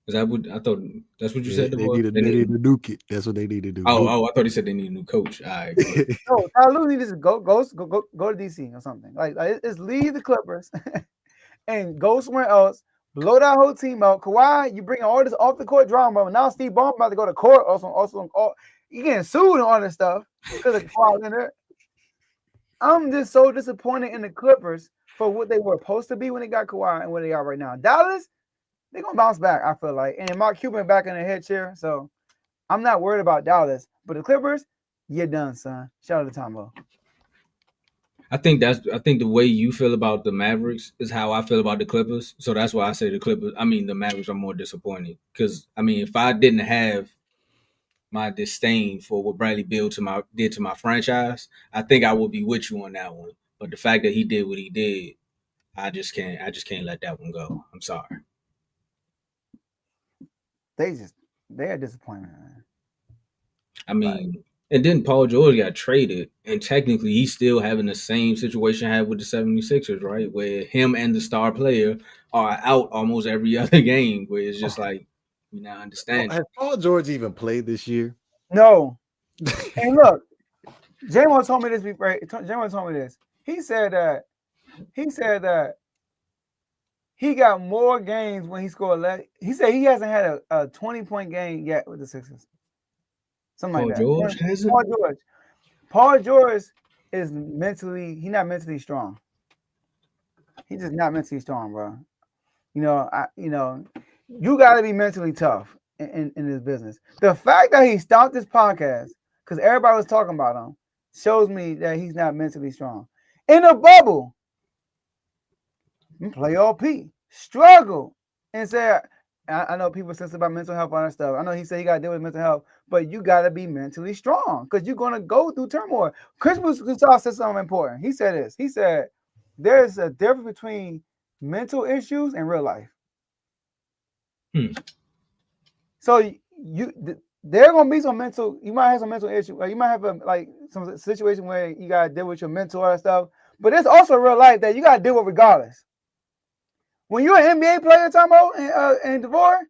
Is that what I thought? That's what you said. They need to nuke it. That's what they need to do. Oh, I thought he said they need a new coach. All right. No, Ty Lue needs to go to DC or something. Like it's leave the Clippers and go somewhere else. Blow that whole team out. Kawhi, you bring all this off the court drama. Now Steve Ballmer about to go to court. Also, you getting sued and all this stuff because of Kawhi Leonard. I'm just so disappointed in the Clippers for what they were supposed to be when they got Kawhi and where they are right now. Dallas, they're gonna bounce back, I feel like. And Mark Cuban back in the head chair. So I'm not worried about Dallas. But the Clippers, you're done, son. Shout out to Tomo. I think the way you feel about the Mavericks is how I feel about the Clippers. So that's why I say the Mavericks are more disappointing. Because if I didn't have my disdain for what Bradley Beal did to my franchise, I think I would be with you on that one. But the fact that he did what he did, I just can't let that one go. I'm sorry. They're disappointment, man. And then Paul George got traded, and technically he's still having the same situation I had with the 76ers, right? Where him and the star player are out almost every other game, where it's just like, we not understand. Has Paul George even played this year? No. And look, J-Mo told me this before. J-Mo told me this. He said that he got more games when he scored less. He said he hasn't had a 20-point game yet with the Sixers. Something like that. George hasn't? Paul George is he's not mentally strong. He's just not mentally strong, bro. You got to be mentally tough in this business. The fact that he stopped this podcast because everybody was talking about him shows me that he's not mentally strong. In a bubble, play OP, struggle, and say, I know people sensitive about mental health and that stuff. I know he said he got to deal with mental health, but you got to be mentally strong because you're going to go through turmoil. Chris Musaw said something important. He said this. He said, there's a difference between mental issues and real life. So there are gonna be some mental. You might have some mental issue. Like you might have some situation where you gotta deal with your mental and stuff. But there's also real life that you gotta deal with regardless. When you're an NBA player, Tomo and DeVore,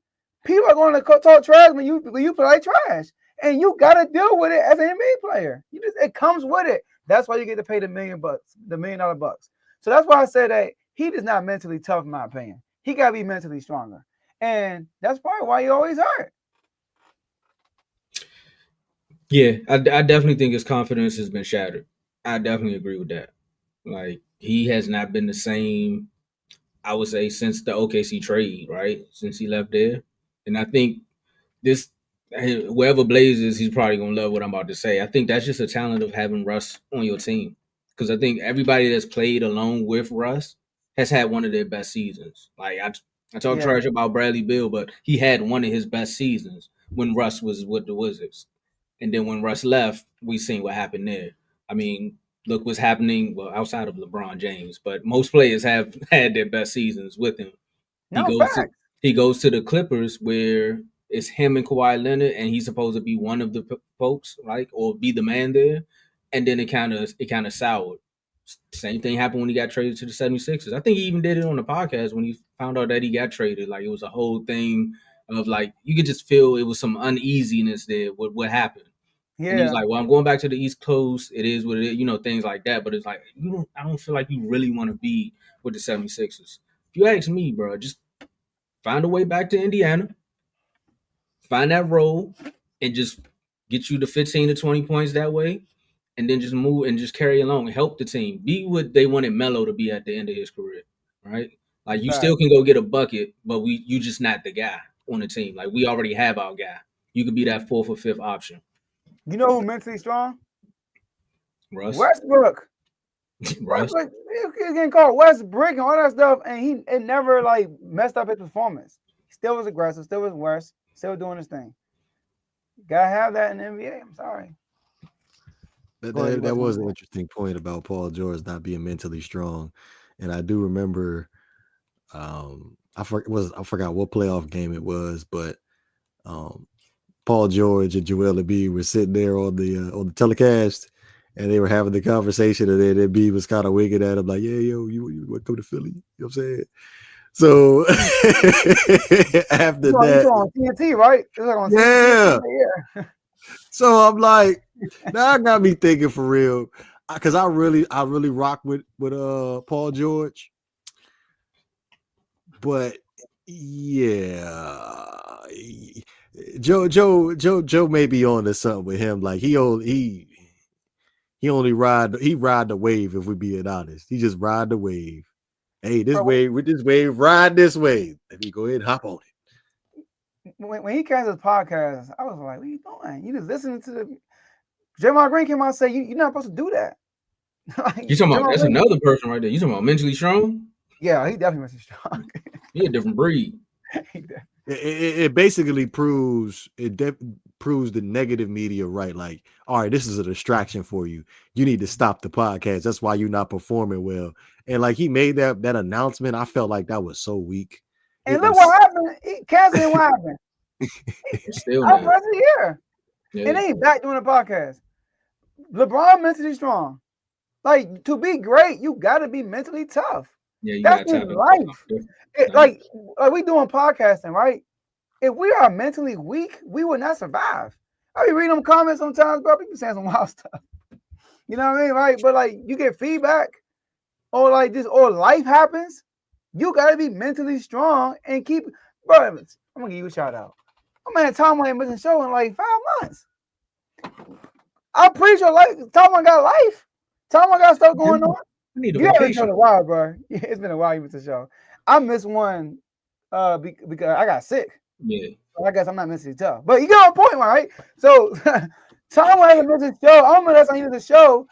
people are going to talk trash when you play trash, and you gotta deal with it as an NBA player. It comes with it. That's why you get to pay the $1 million, the $1 million bucks. So that's why I said that he is not mentally tough, in my opinion. He gotta be mentally stronger, and that's probably why he always hurt. Yeah, I definitely think his confidence has been shattered. I definitely agree with that. Like he has not been the same, I would say, since the OKC trade, right? Since he left there. And I think this whoever blazes, he's probably gonna love what I'm about to say. I think that's just a talent of having Russ on your team. Because I think everybody that's played along with Russ has had one of their best seasons. Like I talk trash about Bradley Beal, but he had one of his best seasons when Russ was with the Wizards. And then when Russ left, we seen what happened there. I mean, look what's happening. Well, outside of LeBron James, but most players have had their best seasons with him. He goes to the Clippers where it's him and Kawhi Leonard, and he's supposed to be one of the folks, right, or be the man there. And then it kind of soured. Same thing happened when he got traded to the 76ers. I think he even did it on the podcast when he found out that he got traded. Like it was a whole thing of like you could just feel it was some uneasiness there with what happened. Yeah. And he's like, well, I'm going back to the East Coast. It is what it is, things like that. But it's like, I don't feel like you really want to be with the 76ers. If you ask me, bro, just find a way back to Indiana, find that role, and just get you the 15 to 20 points that way, and then just move and just carry along and help the team. Be what they wanted Melo to be at the end of his career, right? Like you still can go get a bucket, but you just not the guy on the team. Like we already have our guy. You could be that 4th or 5th option. You know who mentally strong? Russ. Westbrook. Westbrook. He's getting called Westbrook and all that stuff, and it never like messed up his performance. He still was aggressive, still was worse, still doing his thing. Gotta have that in the NBA. I'm sorry. That was an interesting point about Paul George not being mentally strong, and I do remember. I forgot what playoff game it was, but Paul George and Joel Embiid were sitting there on the telecast, and they were having the conversation, and then Embiid was kind of winking at him like, "Yeah, yo, you want to come to Philly?" You know what I'm saying? So after that, on TNT, right? Yeah. Yeah. So I'm like, that got me thinking for real, because I really rock with Paul George, but yeah. Joe may be on to something with him. Like he only ride the wave, if we're being honest. He just ride the wave. Hey, this wave, ride this wave. Let me go ahead and hop on it. When he cast his podcast, I was like, what are you doing? You just listening to the Draymond Green came out and said, you're not supposed to do that. Like, you talking about that's another person right there. You talking about mentally strong? Yeah, he definitely mentally strong. He a different breed. It basically proves the negative media right. Like, all right, this is a distraction for you. You need to stop the podcast. That's why you're not performing well. And like he made that announcement, I felt like that was so weak. And look what happened. He canceled what happened. Still, I'm present here. Yeah. And then he back doing the podcast. LeBron mentally strong. Like to be great, you got to be mentally tough. Yeah, that's his life. Like we doing podcasting, right? If we are mentally weak, we will not survive. I be reading them comments sometimes, bro. People saying some wild stuff. You know what I mean, right? But like you get feedback, or like this, or life happens. You gotta be mentally strong and keep. Bro, I'm gonna give you a shout out. My man Tomo ain't missing show in like 5 months. I'm pretty sure Tomo got life. Tomo got stuff going on. You haven't shown a while, bro. It's been a while you missed the show. I missed one because I got sick. Yeah. So I guess I'm not mentally tough. But you got a point, right? So Tomo hasn't missed the show. I don't know that's how you missed the show,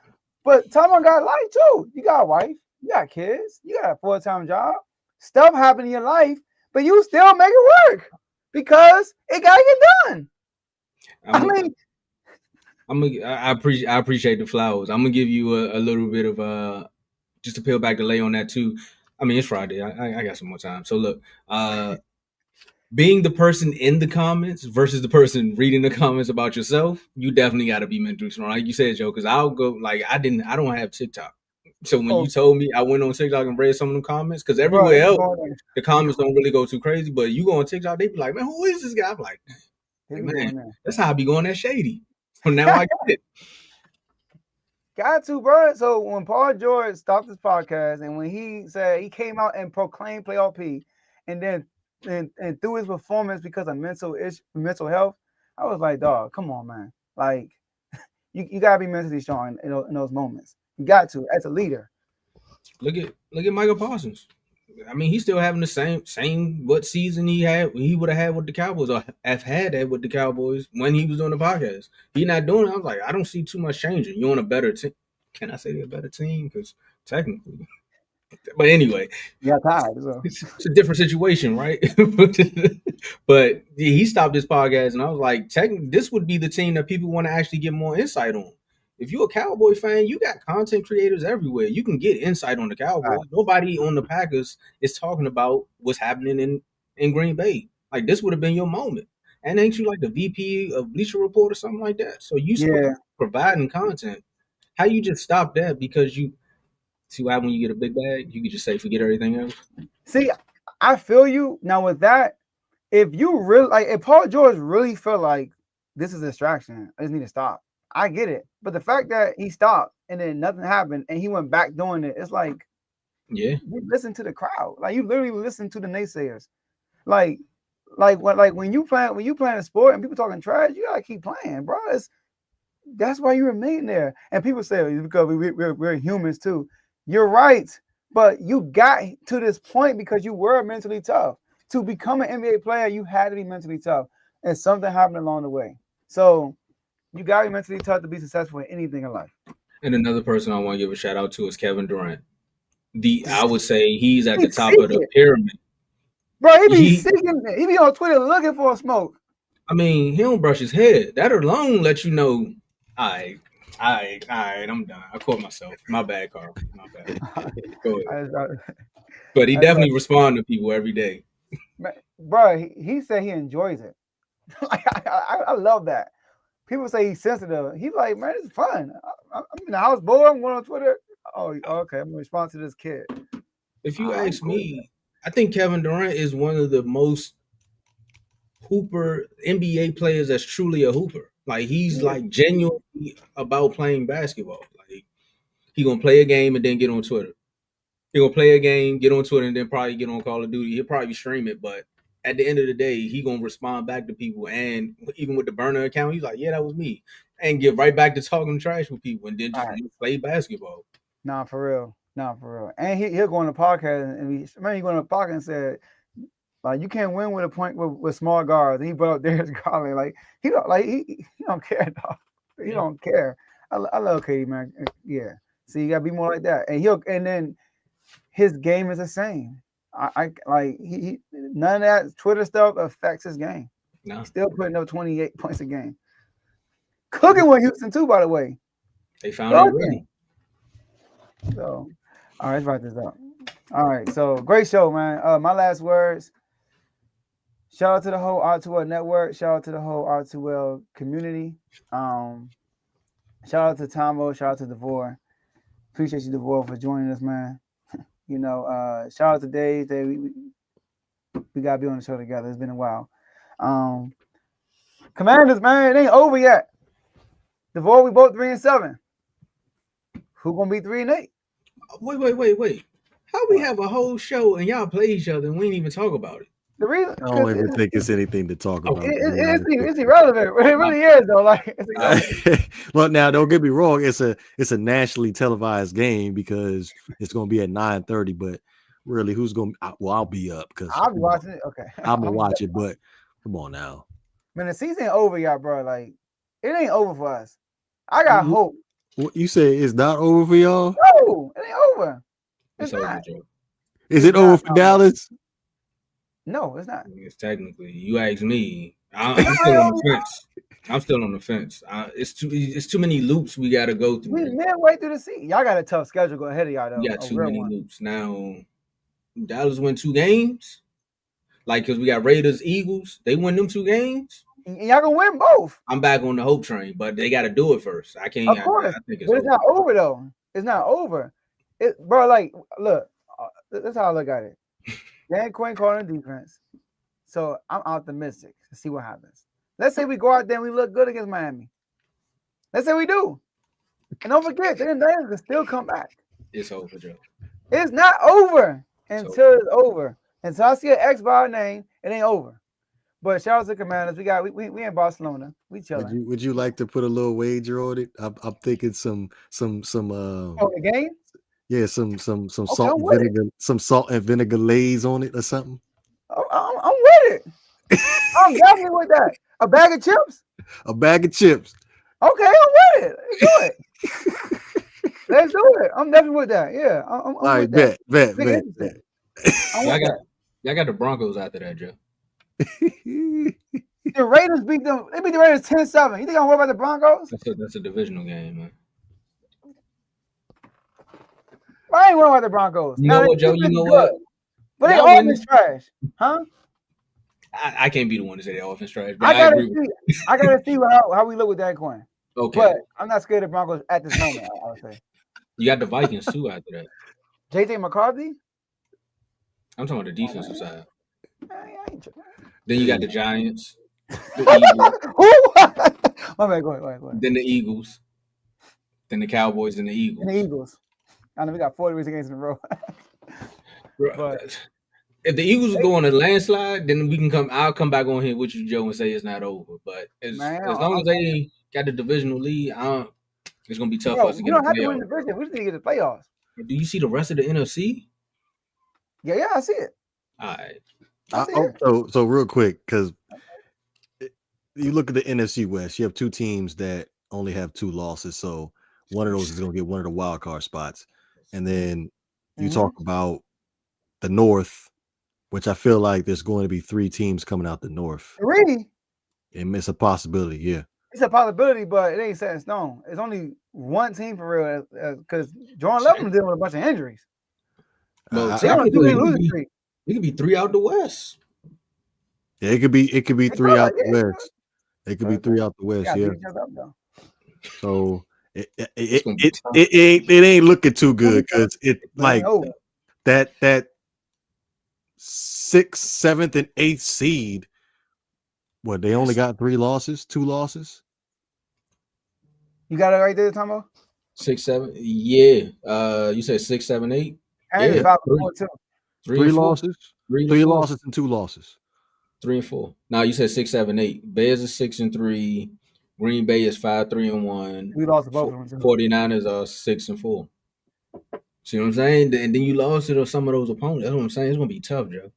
but Tomo got life too. You got a wife, you got kids, you got a full-time job. Stuff happened in your life, but you still make it work because it gotta get done. I appreciate the flowers. I'm gonna give you a little bit of just to peel back the lay on that too. I mean, it's Friday. I got some more time. So look, being the person in the comments versus the person reading the comments about yourself, you definitely got to be mentally strong, like you said, Joe. Because I'll go like I don't have TikTok, so when you told me, I went on TikTok and read some of them comments because everywhere else the comments don't really go too crazy, but you go on TikTok, they be like, man, who is this guy? I'm like man, that's how I be going that shady. So now I get it. Got to, bro. So when Paul George stopped his podcast and when he said he came out and proclaimed playoff P, and then and through his performance because of mental health, I was like, dog, come on, man. Like, you gotta be mentally strong in those moments. You got to, as a leader. Look at Michael Parsons. I mean, he's still having the same what season he would have had with the Cowboys, or have had that with the Cowboys when he was doing the podcast. He's not doing it. I was like, I don't see too much changing. You're on a better team. Can I say they're a better team? Because technically, but anyway, yeah, tired. So. It's a different situation, right? But he stopped his podcast, and I was like, technically, this would be the team that people want to actually get more insight on. If you're a Cowboy fan, you got content creators everywhere. You can get insight on the Cowboys. Right. Nobody on the Packers is talking about what's happening in Green Bay. Like, this would have been your moment. And ain't you like the VP of Bleacher Report or something like that? So you providing content. How you just stop that because you see why when you get a big bag, you can just say forget everything else? See, I feel you. Now with that, if you really like, if Paul George really feel like this is a distraction, I just need to stop. I get it. But the fact that he stopped and then nothing happened and he went back doing it, it's like, yeah, you listen to the crowd. Like, you literally listen to the naysayers. Like when you playing a sport and people talking trash, you gotta keep playing, bro. That's why you remain there. And people say because we're humans too. You're right, but you got to this point because you were mentally tough. To become an NBA player, you had to be mentally tough, and something happened along the way. So you got to be mentally tough to be successful in anything in life. And another person I want to give a shout out to is Kevin Durant. I would say he's at the top of the pyramid. Bro, he be on Twitter looking for a smoke. I mean, he don't brush his head. That alone lets you know, all right, I'm done. I caught myself. My bad, Carl. My bad. Go ahead. But he definitely responds to people every day. Bro, he said he enjoys it. I love that. People say he's sensitive. He's like, man, it's fun. I'm in the house, boy. I'm going on Twitter. Oh, okay. I'm going to respond to this kid. If you ask me, I think Kevin Durant is one of the most hooper NBA players that's truly a hooper. Like, he's like genuinely about playing basketball. Like, he gonna play a game and then get on Twitter. He gonna play a game, get on Twitter, and then probably get on Call of Duty. He'll probably stream it, but at the end of the day, he gonna respond back to people. And even with the burner account, he's like, "Yeah, that was me," and get right back to talking trash with people, and then just play basketball. Nah, for real. And he'll go on the podcast and he go on the podcast and said, like, you can't win with a point with small guards. And he brought up Darius Garland. Like, he don't care, dog. He don't care. I love KD, man. Yeah. So you gotta be more like that. And then his game is the same. I like he none of that Twitter stuff affects his game. No. He's still putting up 28 points a game. Cooking with Houston too, by the way. They found it really. So, all right, let's write this up. All right, so great show, man. My last words. Shout out to the whole R2L network. Shout out to the whole R2L community. Shout out to Tomo. Shout out to DeVore. Appreciate you, DeVore, for joining us, man. You know, shout out to Dave. We gotta be on the show together. It's been a while. Commanders, man, it ain't over yet. DeVore, we both 3-7. Who gonna be 3-8? Wait. How we have a whole show and y'all play each other and we ain't even talk about it? The reason I don't even think it's anything to talk about. It's irrelevant. It really is, though. Like, well, now don't get me wrong. It's a nationally televised game because it's going to be at 9:30. But really, who's going? Well, I'll be up because I'll be watching it. Okay, I'm gonna watch it. But come on now, man, the season ain't over, y'all, bro. Like, it ain't over for us. I got hope. What you say it's not over for y'all? No, it ain't over. It's not. Over, is it over for Dallas? No, it's not. It's technically, you ask me, I'm still on the fence. I'm still on the fence. It's too many loops we got to go through. We midway through the season. Y'all got a tough schedule go ahead of y'all though. We got A too real many one. loops now. Dallas win 2 games, like because we got Raiders, Eagles. They win them 2 games. And y'all gonna win both. I'm back on the hope train, but they got to do it first. I can't. Of course, I think but it's not over though. It's not over. Bro, like, look, that's how I look at it. Dan Quinn calling defense, so I'm optimistic to see what happens. Let's say we go out there and we look good against Miami. Let's say we do, and don't forget, the Indians can still come back. It's over, Joe. It's not over until it's over. Until I see an X by our name, it ain't over. But shout out to Commanders. We in Barcelona. We chilling. Would you like to put a little wager on it? I'm thinking some the game? Yeah, some salt and vinegar, some salt and vinegar lays on it or something. I'm with it. I'm definitely with that. A bag of chips? A bag of chips. Okay, I'm with it. Let's do it. Let's do it. I'm definitely with that. Yeah. I'm all right, bet. Y'all got the Broncos after that, Joe. The Raiders beat them. They beat the Raiders 10-7. You think I'm worried about the Broncos? That's a divisional game, man. I ain't worried about the Broncos. You know what, Joe? You know what? But they offense trash, huh? I can't be the one to say the offense trash. I gotta see how we look with Dan Quinn. Okay. But I'm not scared of Broncos at this moment, I would say. You got the Vikings too after that. JJ McCarthy? I'm talking about the defensive side. Then you got the Giants. The My bad, go ahead. Then the Eagles. Then the Cowboys and the Eagles. I know we got 40 games in a row. But if the Eagles go on a landslide, then I'll come back on here with you, Joe, and say it's not over. But as long as they got the divisional lead, it's gonna be tough for us to get in the playoffs. We don't have to win the division. We just need to get the playoffs. Do you see the rest of the NFC? Yeah, I see it. All right. So real quick, because you look at the NFC West, you have 2 teams that only have 2 losses. So one of those is going to get one of the wild card spots. And then you talk about the North, which I feel like there's going to be 3 teams coming out the North. 3? It's a possibility, yeah. It's a possibility, but it ain't set in stone. It's only one team for real, because Jordan Love's dealing with a bunch of injuries. Well, it could be 3 out the West. Yeah, it could be 3 out the West. It could be 3 out the West, yeah. So it ain't looking too good because it like that 6th, 7th, and 8th seed. What, they only got 2 losses. You got it right there, Tomo? 6, 7, yeah. You said 6, 7, 8. And yeah, 3 losses. 3 losses and 2 losses. 3 and 4. Now you said 6, 7, 8. Bears is 6-3. Green Bay is 5-3-1. We lost both of them. 49ers are 6-4. See what I'm saying? And then you lost to some of those opponents. That's what I'm saying. It's gonna be tough, Joe.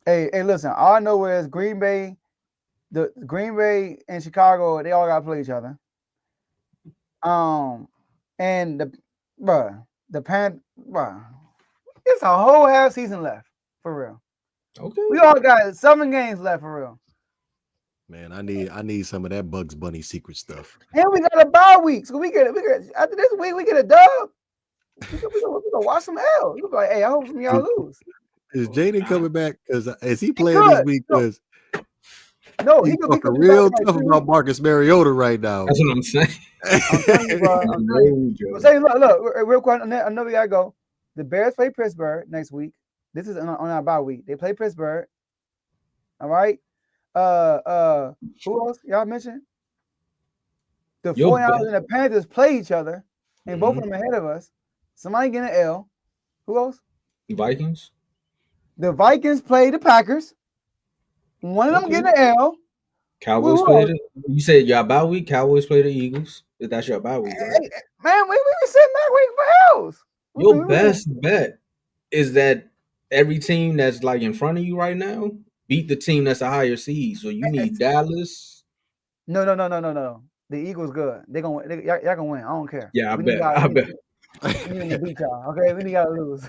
Hey, listen. All I know is Green Bay, the Green Bay and Chicago, they all got to play each other. And it's a whole half season left for real. Okay. We all got 7 games left for real. Man, I need some of that Bugs Bunny secret stuff. And we got a bye week, so we get after this week we get a dub. We gonna watch some L. You be like, hey, I hope some of y'all lose. Is Jaden coming back? Because is he playing this week? Because no, he's talking real tough about Marcus Mariota right now. That's what I'm saying. I'm telling you, bro. I'm saying, look, real quick. I know we gotta go. The Bears play Pittsburgh next week. This is on our bye week. They play Pittsburgh. All right. Who else y'all mentioned? The 49ers and the Panthers play each other, and both of them ahead of us. Somebody get an L. Who else? The Vikings. The Vikings play the Packers. One of them getting an L. Cowboys play you said your bye week. Cowboys play the Eagles. If that's your bye week, right? Hey, man, we were sitting that week for L's. Your best bet is that every team that's like in front of you right now beat the team that's a higher seed. So you need Dallas. No. The Eagles good. Y'all gonna win. I don't care. Yeah, I bet. We need to beat y'all. Okay, we need y'all to lose.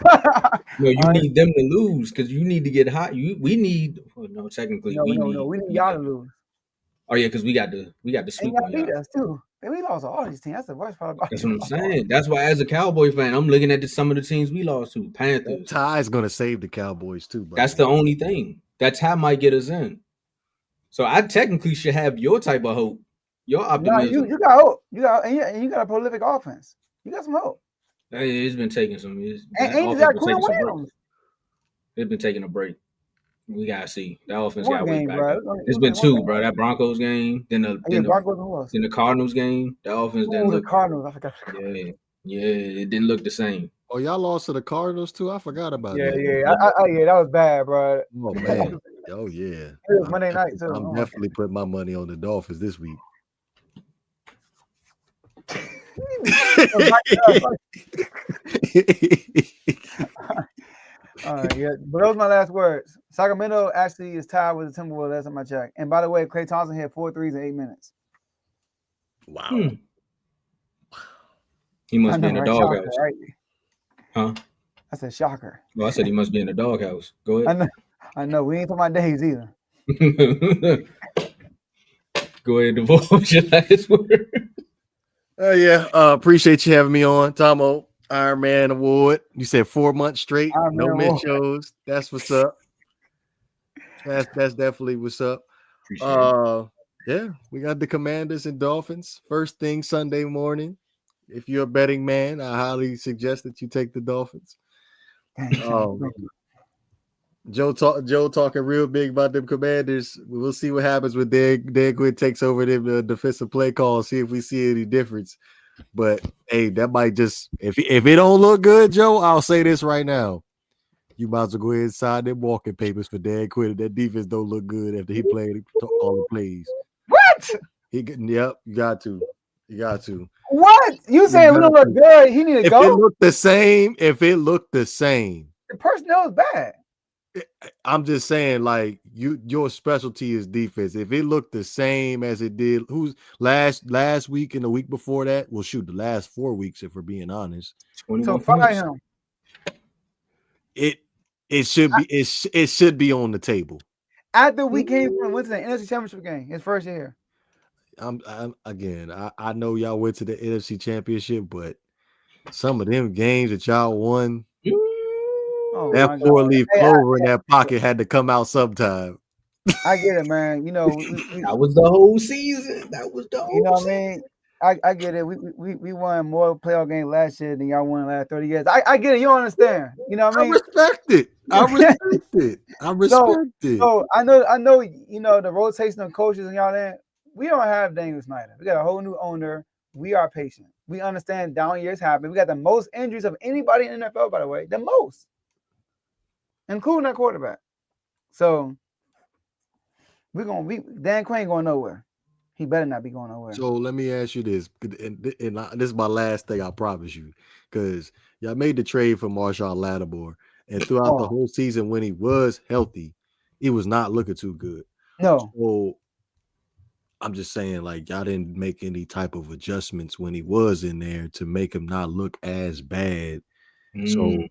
No, you need them to lose because you need to get hot. We need. Well, no, technically, we need y'all to lose. Oh yeah, because we got the And sweep y'all on beat y'all. us too. And we lost to all these teams. That's the worst part about That's it. what I'm saying. That's why, as a Cowboy fan, I'm looking at some of the teams we lost to. That Panthers. tie is gonna save the Cowboys too, by That's the the way. only thing. That tie might get us in. So I technically should have your type of hope, your No, optimism. you got hope. You got and you got a prolific offense. You got some hope. Hey, it's been taking some. And That you offense got been Quinn taking some breaks. Williams. It's been taking a break. We gotta see. That offense One got way game, back bro. up. It's been One two, game. bro. That Broncos game, then the Yeah, then the Broncos and who else? then the Cardinals game. That offense didn't Ooh, the look. Cardinals. I forgot. Yeah, it didn't look the same. Oh, y'all lost to the Cardinals too. I forgot about Yeah, that. yeah. That was bad, bro. Oh man. Oh yeah. It was Monday night too. I'm Oh, my definitely putting my money on the Dolphins this week. All right, yeah. But those are my last words. Sacramento actually is tied with the Timberwolves. That's on my check. And by the way, Klay Thompson hit 4 threes in 8 minutes. Wow. He must be in the doghouse. Shocker, right? Huh? I said shocker. Well, I said he must be in the doghouse. Go ahead. I know. We ain't talking about days either. Go ahead, divulge your last word. Yeah. Appreciate you having me on, Tomo. Iron Man Award. You said 4 months straight. Iron No Man miss Award. shows. That's what's up. That's definitely what's up. Yeah, we got the Commanders and Dolphins. First thing Sunday morning. If you're a betting man, I highly suggest that you take the Dolphins. Joe talking real big about them Commanders. We'll see what happens when Dan Quinn takes over them defensive play call. See if we see any difference. But hey, that might just if it don't look good, Joe, I'll say this right now. You might as well go ahead and sign them walking papers for Dan Quinn. That defense don't look good after he played all the plays. What? Yep, you got to. You got to. What? You saying we don't look good? He need to go? If it looked the same. The personnel is bad. I'm just saying, like, your specialty is defense. If it looked the same as it did, who's last week and the week before that? Well, shoot, the last 4 weeks, if we're being honest. So fire him. It should be on the table. After we went to the NFC Championship game, his first year. I know y'all went to the NFC Championship, but some of them games that y'all won, that 4-leaf clover in that pocket had to come out sometime. I get it, man. You know, that was the whole season. That was the whole you know what season. I mean? I get it. We won more playoff games last year than y'all won in the last 30 years. I get it. You don't understand. You know what I mean? I respect it. So I know. You know the rotation of coaches and y'all there. We don't have Daniel Snyder. We got a whole new owner. We are patient. We understand down years happen. We got the most injuries of anybody in the NFL, by the way, the most, including that quarterback. So Dan Quinn ain't going nowhere. He better not be going nowhere. So let me ask you this, and this is my last thing, I promise you, because y'all made the trade for Marshawn Lattimore, and throughout the whole season when he was healthy, he was not looking too good. No. So I'm just saying, like, y'all didn't make any type of adjustments when he was in there to make him not look as bad. So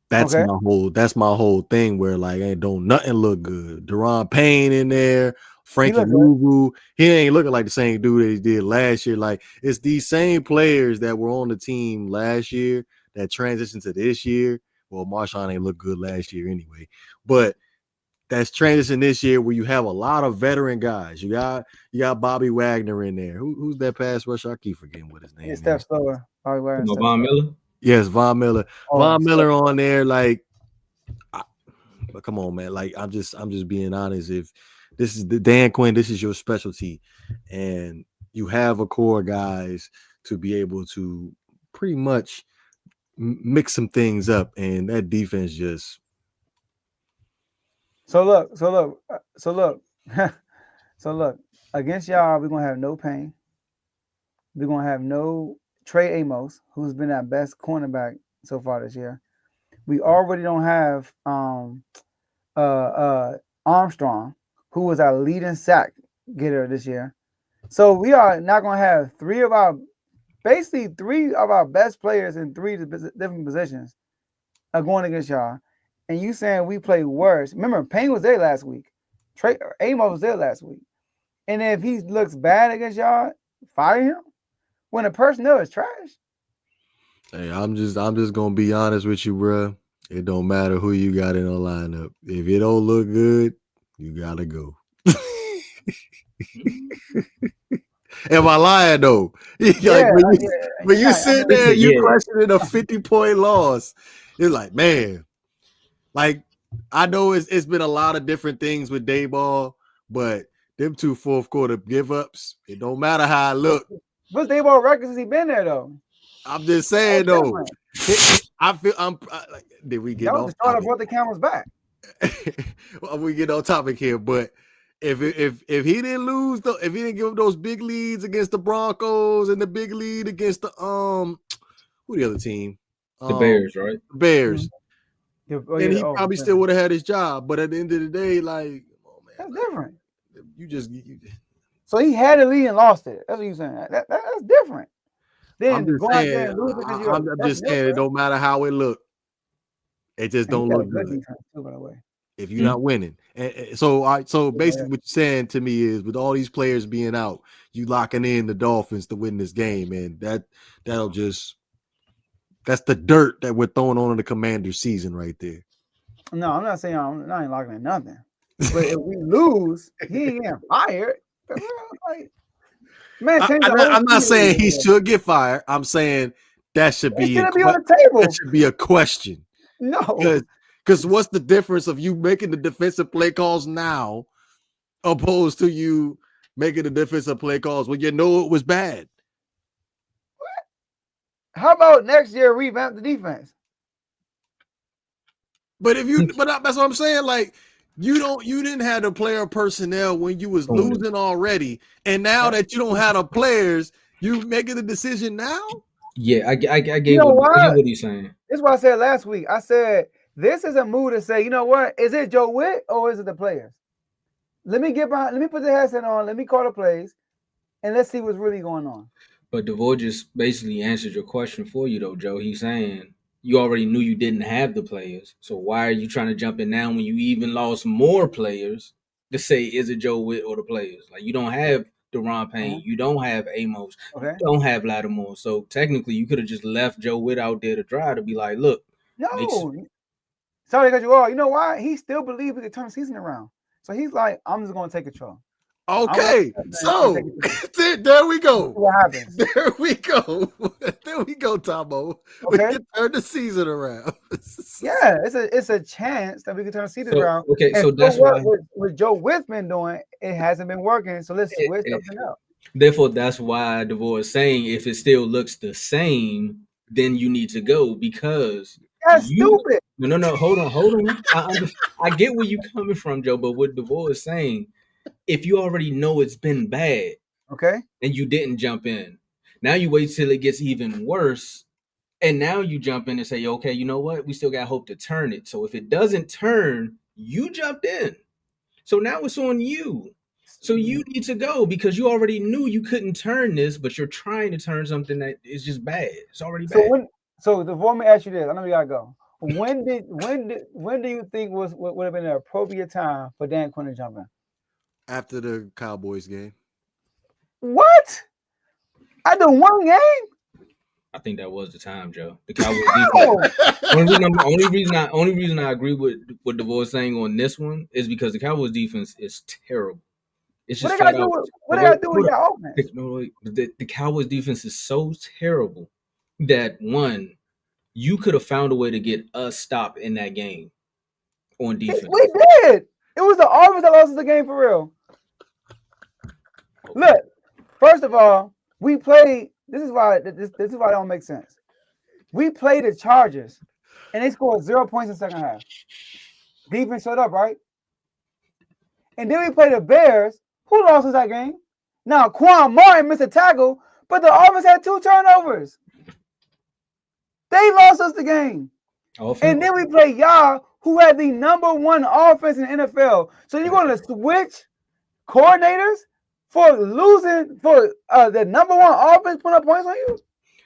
that's my whole thing where, like, don't nothing look good. Deron Payne in there. Frankie Louvu, he ain't looking like the same dude that he did last year. Like, it's these same players that were on the team last year that transitioned to this year. Well, Marshawn ain't look good last year anyway, but that's transition this year where you have a lot of veteran guys. You got Bobby Wagner in there. Who's that pass rusher? I keep forgetting what his name is. Steph Slower. Bobby Wagner. Von Miller. Yes, Von Miller. Von Miller on there. Like, but come on, man. Like, I'm just being honest. If this is the Dan Quinn, this is your specialty, and you have a core guys to be able to pretty much mix some things up, and that defense just. So look. Against y'all, we're gonna have no Payne. We're gonna have no Trey Amos, who's been our best cornerback so far this year. We already don't have Armstrong, who was our leading sack getter this year. So we are not going to have three of our best players in 3 different positions are going against y'all. And you saying we play worse. Remember, Payne was there last week. Trey Amos was there last week. And if he looks bad against y'all, fire him. When the personnel is trash. Hey, I'm just gonna be honest with you, bro. It don't matter who you got in the lineup. If it don't look good, you gotta go. Am I lying though? Yeah, when you sit there, you Yeah. questioning a 50-point loss. It's like, man, like I know it's been a lot of different things with Dayball, but them 2 fourth quarter give ups, it don't matter how I look. What's Dayball record since he been there though? I'm just saying though. I feel like, did we get That was off the start that topic? brought the cameras back. Well, we get on topic here, but if he didn't lose though, if he didn't give up those big leads against the Broncos and the big lead against the who the other team? The Bears, right? Bears. Then he Oh, probably still would have had his job. But at the end of the day, like, oh man, that's like, different. You So he had a lead and lost it. That's what you're saying. That's different. Then I'm just go out there saying. and lose because I'm just saying it don't matter how it look. It just don't look good. Defense too, by the way. If you're not winning. And so basically what you're saying to me is with all these players being out, you locking in the Dolphins to win this game, and that'll just that's the dirt that we're throwing on in the Commanders season right there. No, I'm not saying I'm not locking in nothing. But if we lose, he ain't getting fired. Like, man, I'm not saying he should get fired. I'm saying that should be on the table. That should be a question. No. Because what's the difference of you making the defensive play calls now opposed to you making the defensive play calls when you know it was bad? What? How about next year revamp the defense? But that's what I'm saying. Like you didn't have the player personnel when you was losing already, and now that you don't have the players, you making the decision now. Yeah, I get what he's saying. This is what I said last week. I said this is a move to say, you know what? Is it Joe Witt or is it the players? Let me get behind. Let me put the headset on. Let me call the plays, and let's see what's really going on. But DeVoe just basically answered your question for you, though, Joe. He's saying you already knew you didn't have the players, so why are you trying to jump in now when you even lost more players to say is it Joe Witt or the players? Like you don't have Deron Payne, you don't have Amos, you don't have Lattimore. So technically, you could have just left Joe Witt out there to dry to be like, look, no. Sorry to cut you off. You know why? He still believes we could turn the season around. So he's like, I'm just going to take control. Okay, so there we go. What happens? There we go. There we go, Tomo. We can turn the season around. Yeah, it's a chance that we can turn the season around. Okay, and so that's why what Joe Witt's been doing, it hasn't been working. So let's switch something up. Therefore, that's why DeVoe is saying if it still looks the same, then you need to go because that's stupid. No, hold on. I get where you're coming from, Joe, but what DeVoe is saying, if you already know it's been bad, okay, and you didn't jump in, now you wait till it gets even worse, and now you jump in and say, okay, you know what? We still got hope to turn it. So if it doesn't turn, you jumped in. So now it's on you. So you need to go because you already knew you couldn't turn this, but you're trying to turn something that is just bad. It's already bad. So DeVoe, let me ask you this. I know you gotta go. When do you think would have been an appropriate time for Dan Quinn to jump in? After the Cowboys game. What? After one game? I think that was the time, Joe. The Cowboys defense. Only reason I agree with what DeVoe is saying on this one is because the Cowboys defense is terrible. It's just what they gotta do with your offense? The Cowboys defense is so terrible that one, you could have found a way to get a stop in that game on defense. We did. It was the offense that lost the game for real. Okay. Look, first of all, we played. This is why it don't make sense. We played the Chargers, and they scored 0 points in the second half. Defense showed up, right? And then we played the Bears. Who lost us that game? Now, Quan Martin missed a tackle, but the offense had 2 turnovers. They lost us the game. And then we play y'all, who had the number 1 offense in the NFL. So you're going to switch coordinators for losing for the number 1 offense putting up points on you?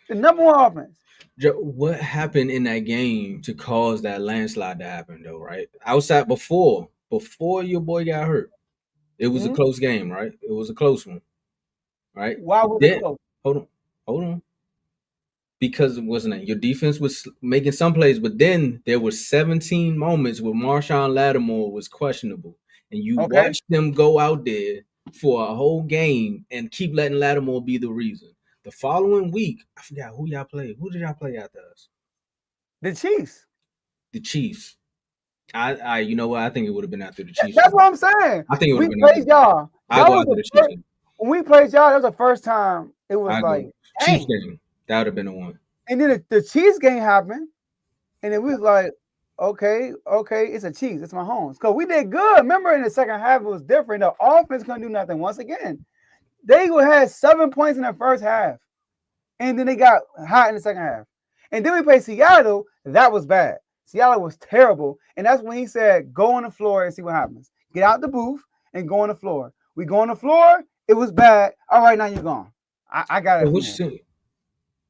The number 1 offense. Joe, what happened in that game to cause that landslide to happen, though, right? Outside before your boy got hurt. It was a close game, right? It was a close one, right? Why was it close? Hold on. Because it wasn't your defense was making some plays, but then there were 17 moments where Marshawn Lattimore was questionable, and you watched them go out there for a whole game and keep letting Lattimore be the reason. The following week, I forgot who y'all played. Who did y'all play after us? The Chiefs. The Chiefs. I you know what? I think it would have been after the Chiefs. That's what I'm saying. I think it would have been played y'all. I go after the Chiefs. When we played y'all, that was the first time it was Chiefs game. That would have been the one. And then the Chiefs game happened, and then we was like, okay, it's a Chiefs. It's Mahomes. Because we did good. Remember, in the second half, it was different. The offense couldn't do nothing once again. They had 7 points in the first half, and then they got hot in the second half. And then we played Seattle. That was bad. Seattle was terrible. And that's when he said, go on the floor and see what happens. Get out the booth and go on the floor. We go on the floor. It was bad. All right, now you're gone. I got it.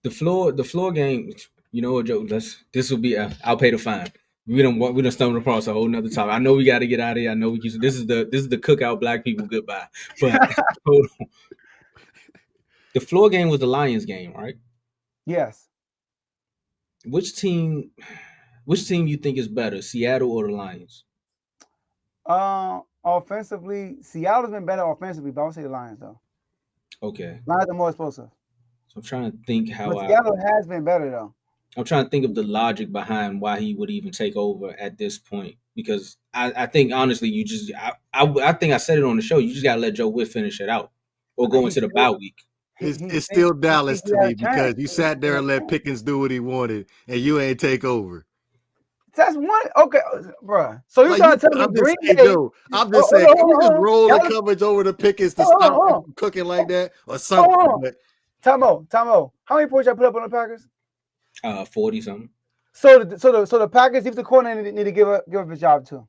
The floor game, you know what, Joe? This will be I'll pay the fine. We don't stumble across a whole nother topic. I know we got to get out of here. I know this is the cookout black people goodbye. But hold on. The floor game was the Lions game, right? Yes. Which team you think is better, Seattle or the Lions? Offensively, Seattle's been better offensively, but I would say the Lions though. Okay. Lions are more explosive. So I'm trying to think Seattle has been better though. I'm trying to think of the logic behind why he would even take over at this point, because I think honestly I think I said it on the show. You just gotta let Joe Witt finish it out or go into the bye week. It's still Dallas to me because you sat there and let Pickens do what he wanted, and you ain't take over. That's one. Okay, bro. So you trying to tell me Green Bay? I'm just saying, can you just roll the coverage over the Pickens to stop cooking like that or something? Tomo. How many points y'all put up on the Packers? 40 something. So the Packers, if the coordinator need to give up a job to.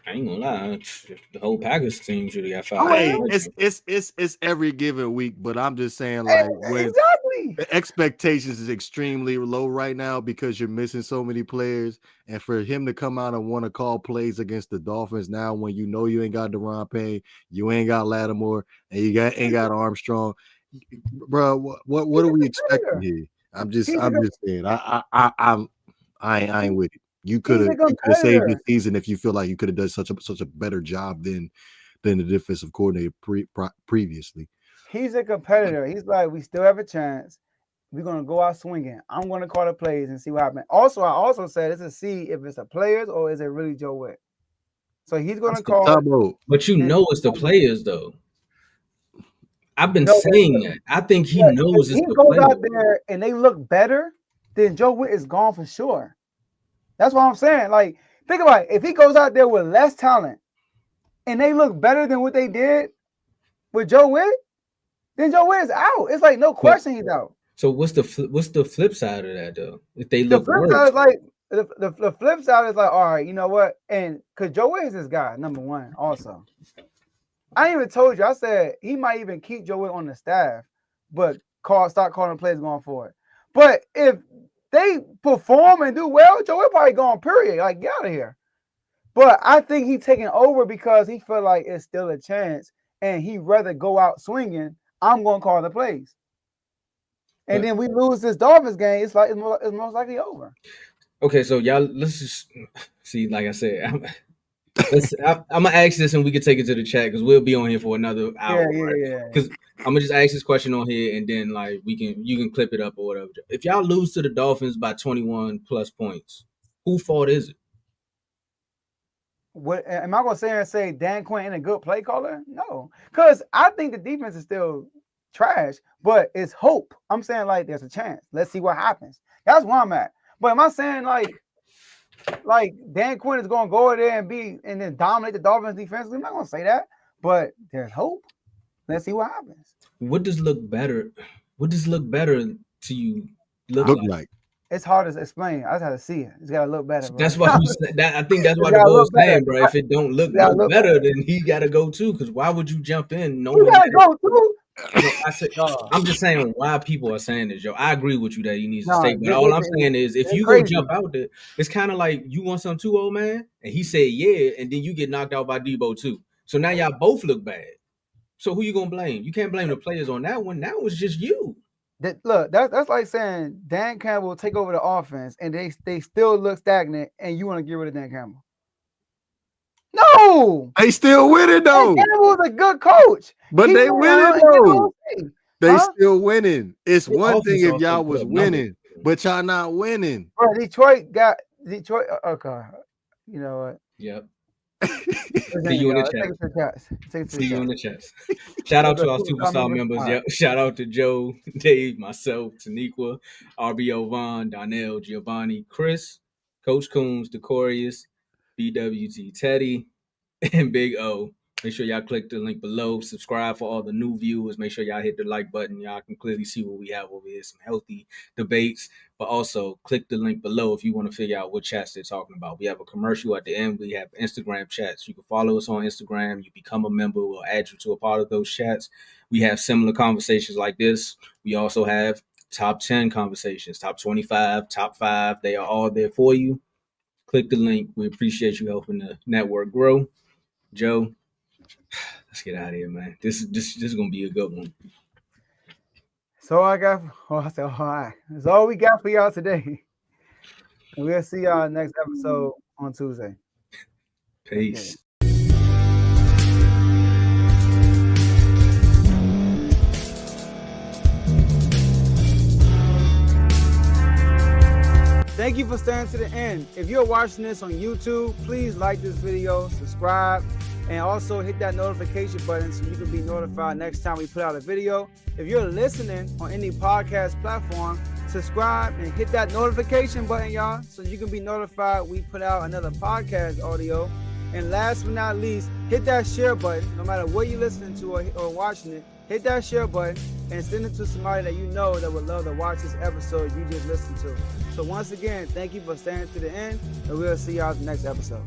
I ain't gonna lie, the whole Packers team should have got fired. It's every given week, but I'm just saying, like, when the expectations is extremely low right now because you're missing so many players, and for him to come out and want to call plays against the Dolphins now, when you know you ain't got Deron Payne, you ain't got Lattimore, and you ain't got Armstrong, bro. What are we expecting here? I'm just saying, I ain't with it. You could have saved the season if you feel like you could have done such a better job than the defensive coordinator previously. He's a competitor. He's like, we still have a chance. We're gonna go out swinging. I'm gonna call the plays and see what happens. Also, I also said it's to see if it's the players or is it really Joe Witt. So he's gonna call. But you know it's the players though. I've been saying that. I think he knows it's the players. He goes out there and they look better, then Joe Witt is gone for sure. That's what I'm saying. Like, think about it. If he goes out there with less talent and they look better than what they did with Joe Witt, then Joe Witt is out. It's like no question he's out. So what's the flip side of that though? If they look worse, side is like the flip side is like, all right, you know what? And because Joe Witt is this guy, number one. Also, I even told you. I said he might even keep Joe Witt on the staff, but start calling plays going forward. But if they perform and do well, Joe Witt probably gone, period. Like, get out of here. But I think he's taking over because he feel like it's still a chance and he'd rather go out swinging. I'm going to call the plays. And then we lose this Dolphins game, it's most likely over. Okay, so y'all, let's just see, like I said, I'm going to ask this and we can take it to the chat because we'll be on here for another hour. Yeah. Because I'm going to just ask this question on here and then like you can clip it up or whatever. If y'all lose to the Dolphins by 21 plus points, whose fault is it? What am I going to say Dan Quinn ain't a good play caller? No. Because I think the defense is still trash, but it's hope. I'm saying like there's a chance. Let's see what happens. That's where I'm at. But am I saying like Dan Quinn is going to go there and then dominate the Dolphins defensively? I'm not going to say that, but there's hope. Let's see what happens. What does look better? What does look better to you? Look like? It's hard to explain. I just have to see it. It's got to look better. Bro. That's why I think that's why the boy is saying, bro. If it don't look better, then he got to go too. Because why would you jump in? You got to go too. No, I'm just saying why people are saying this, yo. I agree with you that he needs to No, stay, but all I'm saying is if they're you go crazy. jump out there, it's kind of like you want something too, old man, and he said yeah, and then you get knocked out by Debo too. So now y'all both look bad. So who you gonna blame? You can't blame the players on that one. That was just you. That's like saying Dan Campbell take over the offense and they still look stagnant, and you want to get rid of Dan Campbell. No, They still winning though. Dan Campbell's a good coach, But they winning though. They still winning. It's The one thing offense if also y'all put was up numbers. winning, but y'all not winning. Bro, Detroit. Okay, you know what? Yep. See you in the chat. See you in the chat. Shout out to our superstar members. Yep. Shout out to Joe, Dave, myself, Taniqua, RBO Vaughn, Donnell, Giovanni, Chris, Coach Coombs, Decorius, BWT Teddy, and Big O. Make sure y'all click the link below. Subscribe for all the new viewers. Make sure y'all hit the like button. Y'all can clearly see what we have over here. Some healthy debates. But also click the link below if you want to figure out what chats they're talking about. We have a commercial at the end. We have Instagram chats. You can follow us on Instagram. You become a member. We'll add you to a part of those chats. We have similar conversations like this. We also have top 10 conversations, top 25, top 5. They are all there for you. Click the link. We appreciate you helping the network grow. Joe, let's get out of here, man. This is gonna be a good one. So I got. Oh, I said, all right. That's all we got for y'all today. And we'll see y'all next episode on Tuesday. Peace. Thank you for staying to the end. If you're watching this on YouTube, please like this video, subscribe, and also hit that notification button so you can be notified next time we put out a video. If you're listening on any podcast platform, subscribe and hit that notification button, y'all, so you can be notified we put out another podcast audio. And last but not least, hit that share button. No matter what you're listening to or watching it, hit that share button and send it to somebody that you know that would love to watch this episode you just listened to. So once again, thank you for staying to the end, and we'll see y'all in the next episode.